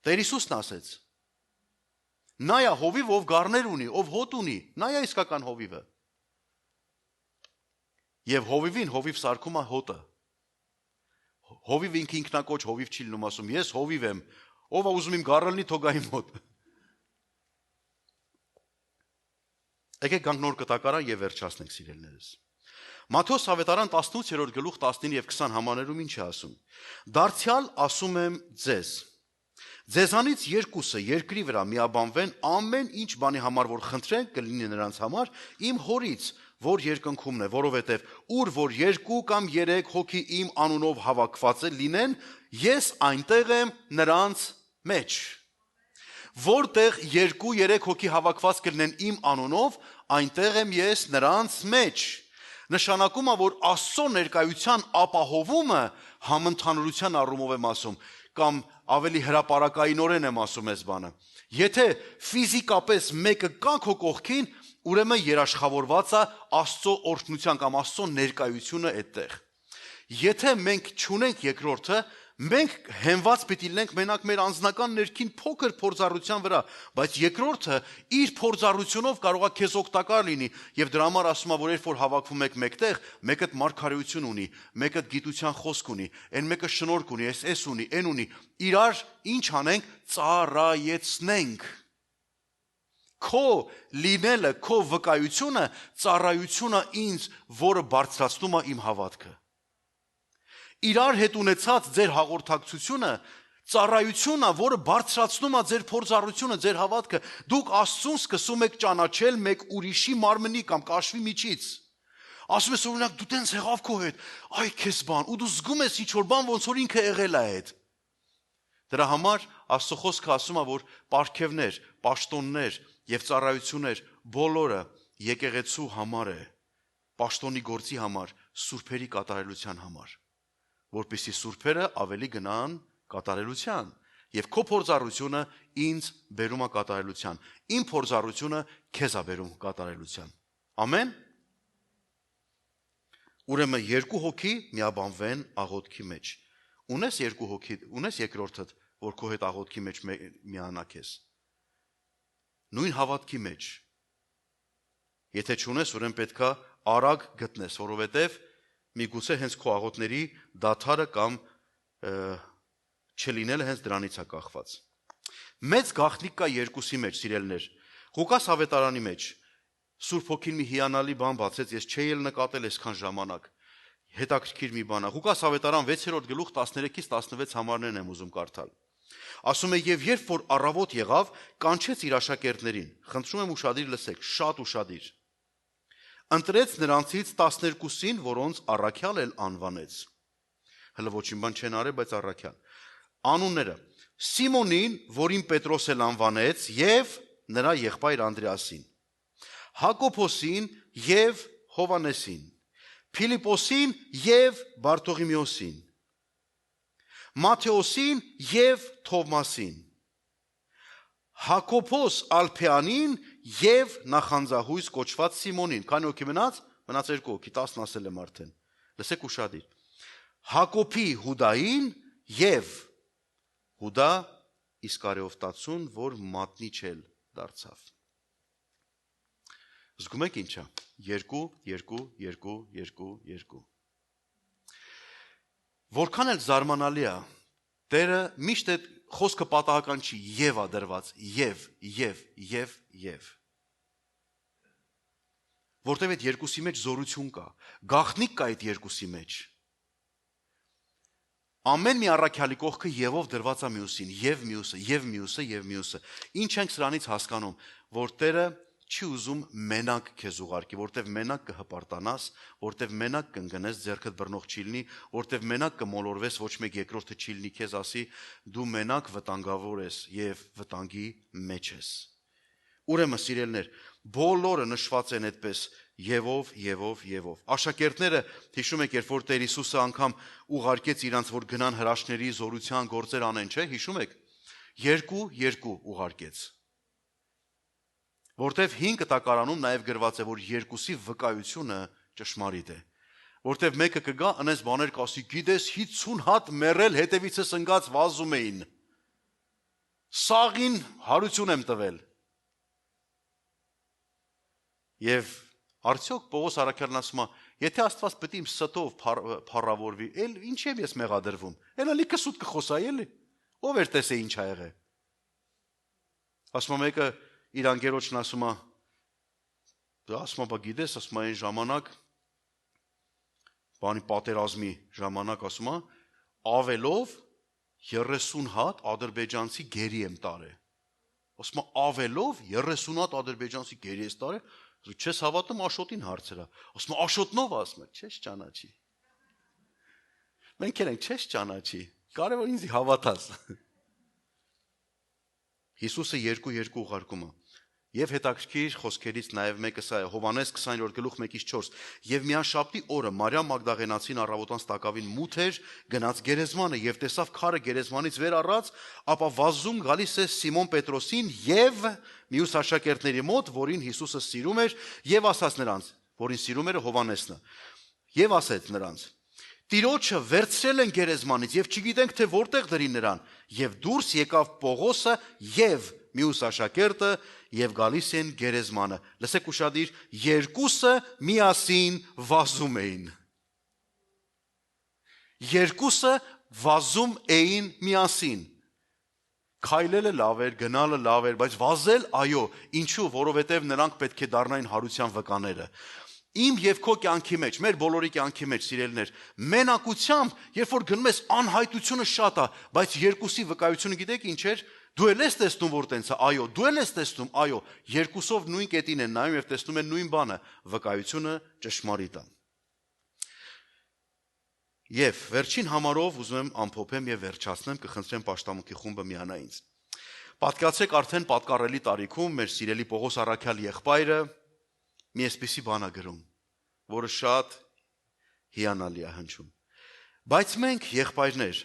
Տեր Հիսուսն ասեց։ Նա է հովիվ, ով գառներ ունի, ով հոտ ունի, նա է իսկական հովիվը։ Եվ հովիվին հովիվ սարքում է հոտը։ Հովիվ ինքը ինքնակոչ հովիվ չի լինում, ասում ես հովիվ եմ, ով է ուզում իմ գառը լինի, թող գա իմ մոտ։ Եկեք գանք նոր կտակարան եւ վերջացնենք սիրելիներս։ Մատթեոս ավետարան 18-րդ գլուխ 19 եւ 20 համաներում ինչ է ասում։ Դարձյալ ասում եմ ձեզ. Ձեզանից երկուսը երկրի վրա միաբանվեն ամեն ինչ բանի համար, որ խնդրեն, կլինի նրանց համար իմ հորից, որ երկնքումն է, որովհետև ուր որ 2 կամ 3 հոգի իմ անունով հավաքված է լինեն, ես այնտեղ եմ նրանց մեջ։ Որտեղ 2-3 հոգի հավաքված կլինեն իմ անունով, այնտեղ եմ ես նրանց մեջ։ Նշանակում է, որ Աստծո ներկայության ապահովումը համընդհանուրության առումով եմ ասում, կամ ավելի հրապարակայինորեն եմ ասում այս բանը։ Եթե ֆիզիկապես մեկը կա քո կողքին, ուրեմն երաշխավորված է Աստծո օրհնության կամ Աստծո ներկայությունը այդտեղ։ Եթե մենք չունենք երկրորդը, մենք հենված պիտի լինենք մենակ մեր անձնական ներքին փոքր փորձառության վրա, բայց երկրորդը իր փորձառությունով կարող է քեզ օգտակար լինի, եւ դրա համար ասում է, որ երբ որ հավաքվում եք մեկտեղ, մեկը մարգարեություն ունի, մեկը գիտության խոսք ունի, այն մեկը շնորհք ունի, այս ունի, այն ունի, իրար ինչ անենք, ծառայեցնենք։ Քո լինելը, քո վկայությունը, ծառայությունը ինձ, որը բարձրացնում է իմ հավատքը։ Իրար հետ ունեցած ձեր հաղորդակցությունը ծառայությունն է, որը բարձրացնում է ձեր փորձառությունը, ձեր հավատքը։ Դուք Աստծուն սկսում եք ճանաչել մեկ ուրիշի մարմնի կամ կաշվի միջից։ Ասում ես օրինակ դու տենց եղավ քո հետ, այ քեզ բան, ու դու զգում ես ինչ որ բան, ոնց որ ինքը եղել է այդ։ Դրա համար Աստծո խոսքը ասում է, որ պարգևներ, պաշտոններ եւ ծառայություններ բոլորը եկեղեցու համար է, պաշտոնի գործի համար, սուրբերի կատարելության համար, որպեսզի սուրբերը ավելի գնան կատարելության, եւ քո փորձառությունը ինձ բերում է կատարելության, իմ փորձառությունը քեզ է բերում կատարելության։ Ամեն։ Ուրեմն 2 հոգի միաբանվեն աղոթքի մեջ։ Ունես 2 հոգի, ունես երկրորդդ, որ քո հետ աղոթքի մեջ միանա քեզ։ Նույն հավատքի մեջ։ Եթե չունես, ուրեմն պետքա արագ գտնես, որովհետև միգուցե հենց քո աղոթների դադարը կամ չլինելը հենց դրանից է կախված։ Մեծ գաղտնիք կա երկուսի մեջ, սիրելիներ։ Ղուկաս ավետարանի մեջ Սուրբ Հոգին մի հիանալի բան բացեց, ես չէի էլ նկատել այսքան ժամանակ։ Հետաքրքիր մի բան է։ Ղուկաս ավետարան 6-րդ գլուխ 13-ից 16 համարներն եմ ուզում կարդալ։ Ասում է, եւ երբ որ առավոտ եղավ, կանչեց իր աշակերտներին։ Խնդրում եմ ուշադիր լսեք, շատ ուշադիր։ Ընտրեց նրանցից 12-ին, որոնց առաքյալ էլ անվանեց։ Հələ ոչինչ բան չեն արել, բայց առաքյալ։ Անունները. Սիմոնին, որին Պետրոս էլ անվանեց, եւ նրա եղբայր Անդրեասին, Հակոբոսին եւ Հովանեսին, Փիլիպոսին եւ Բարտողիմեոսին, Մատթեոսին եւ Թովմասին, Հակոբոս Ալփեանին եւ նախանձահույս կոչված Սիմոնին։ Քանի հոգի մնաց 2 հոգի, 10 ասել եմ արդեն։ Լսեք ուշադիր։ Հակոբի Հուդային եւ Հուդա Իսկարիովտացուն, որ մատնիչ էլ դարձավ։ Զգում եք ինչա։ 2, 2, 2, 2, 2։ Որքան էլ զարմանալի է, Տերը միշտ այդ խոսքը պատահական չի, եւ է դրված, եւ։ Որտեւ այդ երկուսի մեջ զորություն կա, գաղտնիք կա այդ երկուսի մեջ։ Ամեն մի առաքյալի կողքը եւով դրված է մյուսին, եւ մյուսը։ Ինչ ենք սրանից հասկանում, որ Տերը չի ուզում մենակ քեզ ուղարկի, որտեվ մենակ կհպարտանաս, որտեվ մենակ կընկնես, ձեռքդ բռնող չի լինի, որտեվ մենակ կմոլորվես, ոչ մեկ երկրորդը չի լինի քեզ ասի, դու մենակ վտանգավոր ես եւ վտանգի մեջ ես։ Ուրեմն սիրելիներ, բոլորը նշված են այդպես եւով։ Աշակերտները հիշում եք, երբ որ Տեր Հիսուսը անգամ ուղարկեց իրանց, որ գնան հրաշքների զորության գործեր անեն, չէ՞, հիշում եք։ 2 ուղարկեց։ Որտեվ 5 կտակարանում նաև գրված է, որ երկուսի վկայությունը ճշմարիտ է, Որտեվ մեկը կգա, անես բաներ կասի, գիտես 50 հատ մեռել հետևիցս ընկած վազում էին։ Սաղին հարություն եմ տվել։ Եվ արդյոք Պողոս առաքյալն ասում է, եթե Աստված պետք է իմ ստով փառավորվի, էլ ինչ եմ ես մեղադրվում։ Էլ ալիքը սուտ կխոսայի էլի։ Ով էր տեսե ինչ ա եղել։ Ասում է մեկը իր անգերոջն ասում է, ասում է, բա գիտես, ասում է այն ժամանակ բանի պատերազմի ժամանակ ասում է, ավելով 30 հատ ադրբեջանցի գերի եմ տարել։ Ասում է, ավելով 30 հատ ադրբեջանցի գերի ես տարել, չես հավատում Աշոտին հարցրա։ Ասում է, Աշոտնով ասում է, չես ճանաչի։ Մենք ենք, չես ճանաչի, կարևոր ինձ հավատաս։ Հիսուսը 2 ուղարկում է։ Եվ հետաքրքիր խոսքերից նաև մեկը սա է, Հովհաննես 20:1-4, եւ միանշաբթի օրը Մարիամ Մագդաղենացին առավոտյան տակավին մութ էր, գնաց գերեզմանը եւ տեսավ քարը գերեզմանից վեր առած, ապա վազում գալիս է Սիմոն Պետրոսին եւ մյուս աշակերտների մոտ, որին Հիսուսը սիրում էր, եւ ասաց նրանց, որին սիրում էր Հովհաննեսն, եւ ասեց նրանց. Տիրոջը վերցրել են գերեզմանից եւ չգիտենք թե որտեղ դրին նրան, եւ դուրս եկավ Պողոսը եւ մյուս աշակերտը եւ գալիս են գերեզմանը։ Լսեք ուշադիր, երկուսը միասին վազում էին։ Երկուսը վազում էին միասին։ Քայլելը լավ էր, գնալը լավ էր, բայց վազել, այո, ինչու, որովհետեւ նրանք պետք է դառնային հարության վկաները։ Իմ եւ քո կյանքի մեջ, մեր բոլորի կյանքի մեջ, սիրելիներ, մենակությամբ, երբ որ գնում ես անհայտությունը շատ է, բայց երկուսի վկայությունը գիտեք ինչ էր։ Դու ել ես տեսնում, որ տենց է, այո, դու ել ես տեսնում, այո, երկուսով նույն կետին են նայում եւ տեսնում են նույն բանը, վկայությունը ճշմարիտ է։ Եվ վերջին համարով ուզում եմ ամփոփեմ եւ վերջացնեմ, կխնդրեմ պաշտամունքի խումբը միանա ինձ։ Պատկացեք արդեն պատկառելի տարիքում մեր սիրելի Պողոս առաքյալ եղբայրը մի այսպիսի բան է գրում, որը շատ հիանալի է հնչում։ Բայց մենք եղբայրներ,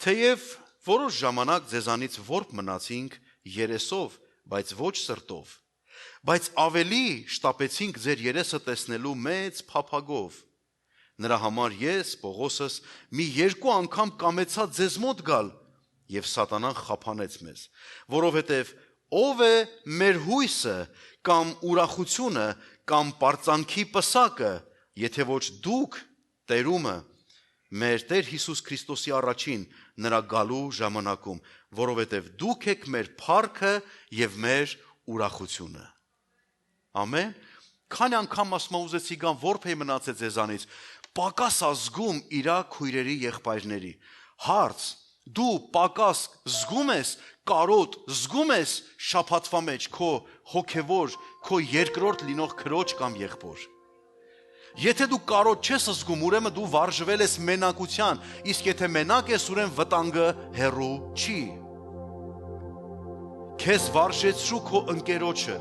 թեև որոշ ժամանակ ձեզանից որբ մնացինք երեսով, բայց ոչ սրտով, բայց ավելի շտապեցինք ձեր երեսը տեսնելու մեծ փափագով։ Նրա համար ես, Պողոսս, մի 2 անգամ կամեցա ձեզ մոտ գալ, եւ սատանան խափանեց մեզ, որովհետեւ ով է մեր հույսը կամ ուրախությունը կամ պարծանքի պսակը, եթե ոչ դուք տերումը, մեր Տեր Հիսուս Քրիստոսի առաջին նրա գալու ժամանակում, որովհետև դուք եք մեր փառքը եւ մեր ուրախությունը։ Ամեն։ Քանի անգամ ասում ուզեցի գան որբ է մնացել ձեզանից, պակաս ազգում իրա քույրերի եղբայրների։ Հարց. դու պակաս զգում ես, կարոտ զգում ես շաբաթվա մեջ քո հոգևոր, քո երկրորդ լինող քրոջ կամ եղբոր։ Եթե դու կարոտ չես զգում, ուրեմն դու վարժվել ես մենակության, իսկ եթե մենակ ես, ուրեմն վտանգը հեռու չի։ Քեզ վարժեցրու քո ընկերոջը,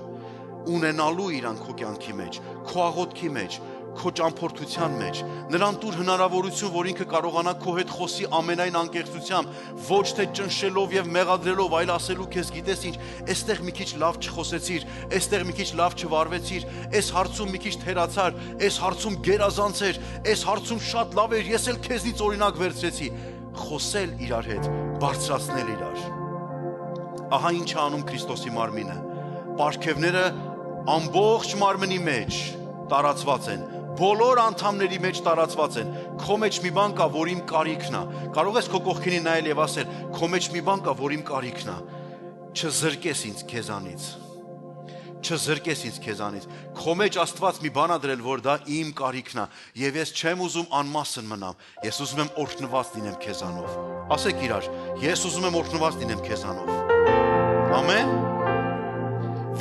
ունենալու իրան քո կյանքի մեջ, քո աղոթքի մեջ, քո ճամփորդության մեջ, նրան տուր հնարավորություն, որ ինքը կարողանա քո հետ խոսի ամենայն անկեղծությամբ, ոչ թե ճնշելով եւ մեղադրելով, այլ ասելու քեզ գիտես ինչ, այստեղ մի քիչ լավ չխոսեցիր, այստեղ մի քիչ լավ չվարվեցիր, այս հարցում մի քիչ թերացար, այս հարցում գերազանցեր, այս հարցում շատ լավ էր, ես էլ քեզնից օրինակ վերցրեցի, խոսել իրար հետ, բարձրացնել իրար։ Ահա ինչ է անում Քրիստոսի մարմինը։ Պարգևները ամբողջ մարմնի մեջ տարածված են, բոլոր անդամների մեջ տարածված են, քո մեջ մի բան կա, որ իմ կարիքն է, կարող ես քո կողքինին նայել եւ ասել, քո մեջ մի բան կա, որ իմ կարիքն է, չզրկես ինձ քեզանից, չզրկես ինձ քեզանից, քո մեջ Աստված մի բան ա դրել, որ դա իմ կարիքն է, եւ ես չեմ ուզում անմասն մնամ, ես ուզում եմ օրհնված լինեմ քեզանով, ասեք իրար, ես ուզում եմ օրհնված լինեմ քեզանով, ամեն։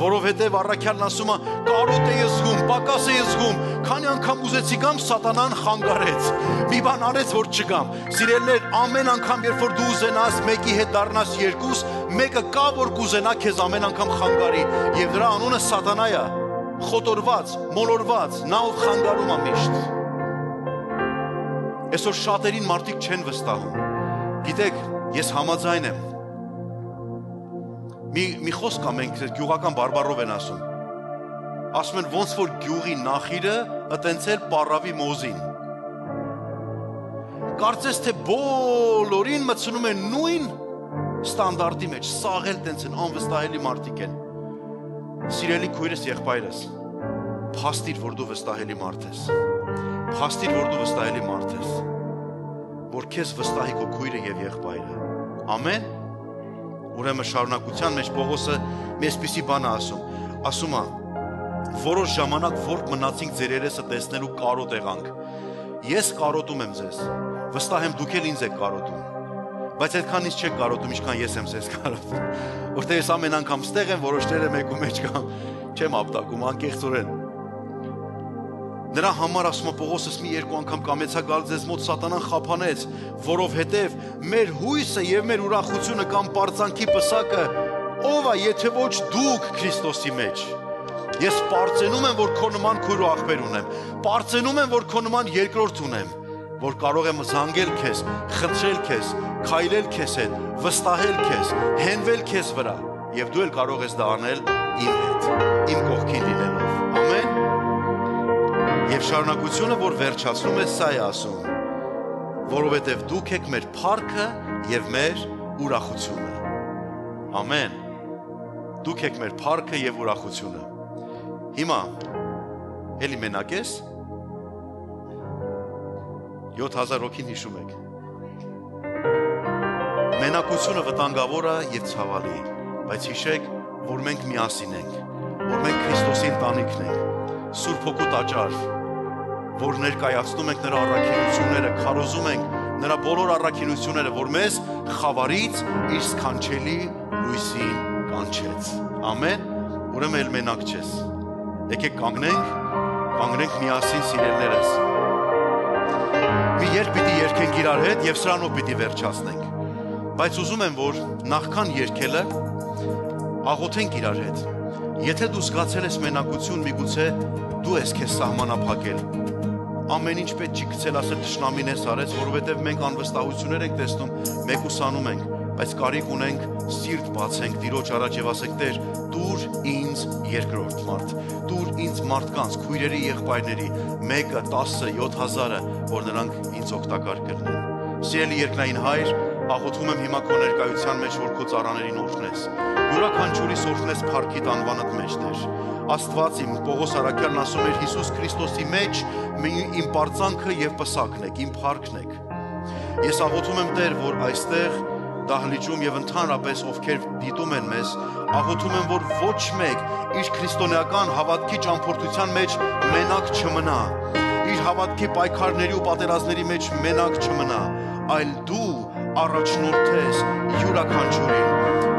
Որովհետև առաքյալն ասում է, կարոտ է զգում, պակաս է զգում, քանի անգամ ուզեցի գամ, սատանան խանգարեց, մի բան արեց, որ չգամ, սիրելիներ, ամեն անգամ, երբ որ դու ուզենաս, մեկի հետ դառնաս երկուս, մեկը կա, որ կուզենա քեզ ամեն անգամ խանգարի, եւ դրա անունը սատանա է, խոտորված, մոլորված, նա ով խանգարում է միշտ։ Այսօր շատերին մարդիկ չեն վստահում, գիտեք, ես համաձայն եմ, Մի խոսք կա մենք գյուղական բարբառով են ասում են ոնց որ գյուղի նախիրը ըտենցել պարավի մոզին, կարծես թե բոլորին մտցնում են նույն ստանդարտի մեջ, սաղ էլ տենց են, անվստահելի մարդիկ են։ Սիրելի քույրս, եղբայրս, փաստիր, որ դու վստահելի մարդ ես։ Փաստիր, որ դու վստահելի մարդ ես, որ քեզ վստահի քո քույրը եւ եղբայրը։ Ամեն։ Ուրեմն շարունակության մեջ Պողոսը մի այսպիսի բան է ասում է. որոշ ժամանակ որք մնացինք ձեր երեսը տեսնելու կարոտ եղանք։ Ես կարոտում եմ ձեզ, վստահ եմ դուք էլ ինձ եք կարոտում, բայց այդքան ինձ չեք կարոտում, ինչքան ես եմ ձեզ կարոտում, որտեղ ես ամեն անգամ ստեղ եմ, որոշները մեկու մեջ կամ չեմ ապտակում, անկեղծորեն։ Նրա համար ասում է Պողոսս մի երկու անգամ կամեցա գալ ձեզ մոտ սատանան խափանեց, որովհետև մեր հույսը եւ մեր ուրախությունը կամ պարծանքի պսակը ով է, եթե ոչ դուք Քրիստոսի մեջ։ Ես պարծենում եմ, որ քո նման քույր ու աղբեր ունեմ, պարծենում եմ, որ քո նման երկրորդ ունեմ, որ կարող եմ զանգել քեզ, խնդրել քեզ, քայլել քեզ հետ, վստահել քեզ, հենվել քեզ վրա, եւ դու էլ կարող ես դա անել իմ հետ, իմ կողքին լինելով։ Ամեն։ Եվ շարունակությունը, որ վերջացնում է, սա է ասում, որովհետև դուք եք մեր փառքը եւ մեր ուրախությունը։ Ամեն։ Դուք եք մեր փառքը եւ ուրախությունը։ Հիմա էլի մենակ ես 7000 հոգին հիշում եք։ Մենակությունը վտանգավոր է եւ ցավալի, բայց հիշեք, որ մենք միասին ենք, որ մենք Քրիստոսի ընտանիքն ենք, Սուրբ Հոգու տաճար, որ ներկայացնում ենք նրա առաքինությունները, քարոզում ենք նրա բոլոր առաքինությունները, որ մեզ խավարից իր սքանչելի լույսին կանչեց։ Ամեն։ Ուրեմն էլ մենակ չես։ Եկեք կանգնենք միասին սիրելիներս։ Մի երգ պիտի երգենք իրար հետ եւ սրանով պիտի վերջացնենք։ Բայց ուզում եմ, որ նախքան երգելը աղոթենք իրար հետ։ Եթե դու զգացել ես մենակություն, միգուցե դու ես քեզ սահմանափակել։ Ամեն ինչ պետք չի գցել ասել թշնամին ես արեց, որովհետև մենք անվստահություններ ենք տեսնում, մեկուսանում ենք, բայց կարիք ունենք սիրտ բացենք Տիրոջ առաջ եւ ասենք Տեր, դուր ինձ երկրորդ մարդ, դուր ինձ մարդկանց, քույրերի, եղբայրների, 1-ը, 10-ը, 7000-ը, որ նրանք ինձ օգտակար կլինեն։ Սիրելի երկնային Հայր, աղոթում եմ հիմա քո ներկայության մեջ, որ քո ծառաներին օրհնես։ Յուրաքանչյուրիս օրհնես փառքիդ անվանդ մեջ, Տեր։ Աստված իմ Պողոս Արաքյալն ասում էր Հիսուս Քրիստոսի մեջ իմ պարծանքը եւ պսակն եք, իմ փառքն եք։ Ես աղոթում եմ Տեր, որ այստեղ դահլիճում եւ ընդհանրապես ովքեր դիտում են մեզ, աղոթում եմ, որ ոչ մեկ իր քրիստոնեական հավատքի ճամփորդության մեջ մենակ չմնա, իր հավատքի պայքարների ու պատերազմների մեջ մենակ չմնա, այլ դու առաջնորդես յուրաքանչյուրին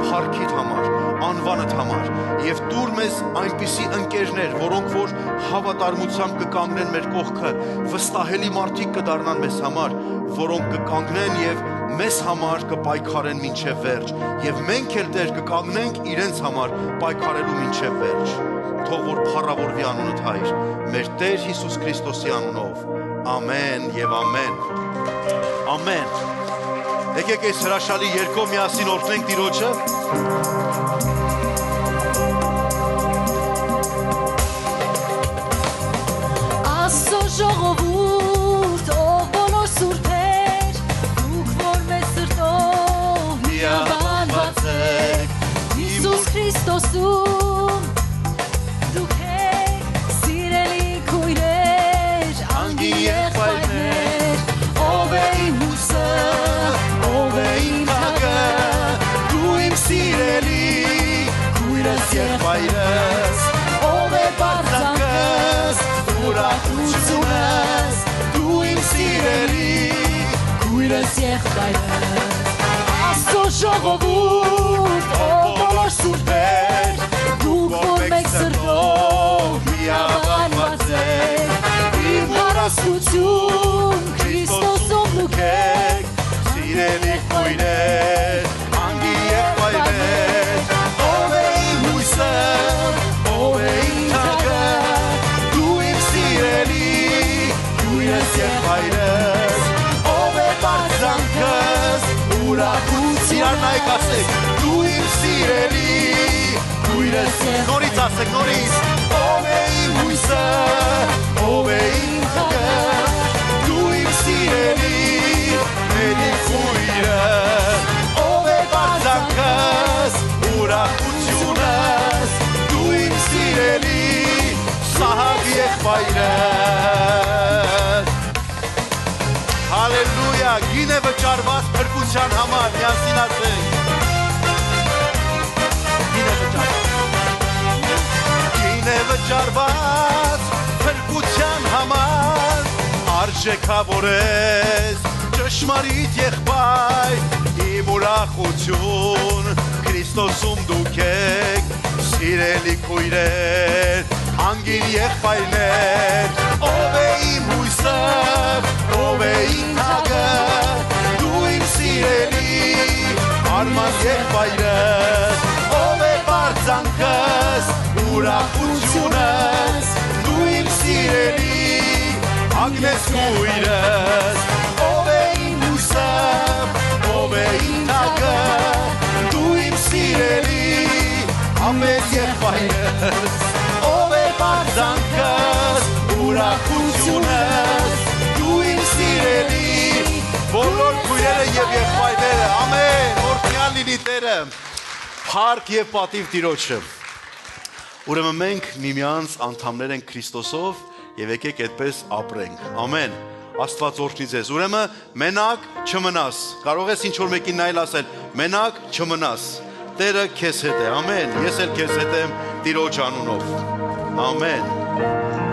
փառքիդ համար, անվանդ համար եւ դուր մեզ այնպիսի ընկերներ, որոնք որ հավատարմությամբ կկանգնեն մեր կողքը, վստահելի մարդիկ կդառնան մեզ համար, որոնք կկանգնեն եւ մեզ համար կպայքարեն մինչև վերջ եւ մենք էլ Տեր կկանգնենք իրենց համար պայքարելու մինչև վերջ։ Թող որ փառավորվի անունդ Հայր, մեր Տեր Հիսուս Քրիստոսի անունով։ Ամեն եւ ամեն։ Ամեն։ Եկեք այս հրաշալի երգով միասին օրհնենք Տիրոջը։ Աստծո ժողովուրդ, ով բոլոր սուրբեր, դուք որ մեծ սրտով միաբանված եք, Հիսուս Քրիստոսում, դուք եք սիրելի քույրեր, անգին եղբայրներ, ով է իմ հույսը, ով է իմ թագը, դու իմ սիրելի քույրս եղբայրս, ով է պարծանքս, ուրախությունս, դու իմ սիրելի քույրս եղբայրս, Աստծո ժողովուրդ, ով բոլոր սուրբեր, դուք որ մեկ սրտով միաբանված եք, իմ հարստություն Քրիստոսում դուք եք, Սիրելի քույրեր, անգին եղբայրներ, ով է իմ հույսը, ով է իմ թագը, դու իմ սիրելի քույրս եղբայրս, ով է պարծանքս, ուրախության այք ասեք, դու իմ սիրելի քույրս եղբայրս, նորից ասեք, նորից, ով է իմ հույսը, ով է իմ թագը, դու իմ սիրելի եղբայրս Հալելույա գին է վճարված փրկության համար միասին ասենք Գին է վճարված փրկության համար արժեքավոր ես ճշմարիտ եղբայր իմ ուրախություն Քրիստոսում դուք եք սիրելի քույրեր անգին եղբայրներ ով է իմ հույսը ով է իմ թագը դու իմ սիրելի արման եղբայրս ով է բարձանքս ուրախությունս դու իմ սիրելի ագնես քույրս ով է իմ հույսը ով է իմ թագը դու իմ սիրելի ամեն եղբայրս ով է բարձանքս ուրախությունս դու իմ սիրելի բոլոր քույրերը եւ եղբայրները ամեն օրհնյալ լինի Տերը փառք եւ պատիվ Տիրոջը ուրեմն մենք միմյանց անդամներ ենք Քրիստոսով եւ եկեք այդպես ապրենք ամեն Աստված օրհնի ձեզ ուրեմն մենակ չմնաս կարող ես ինչ որ մեկին նայել ասել մենակ չմնաս Տերը քեզ հետ է ամեն ես էլ քեզ հետ եմ Տիրոջ անունով ամեն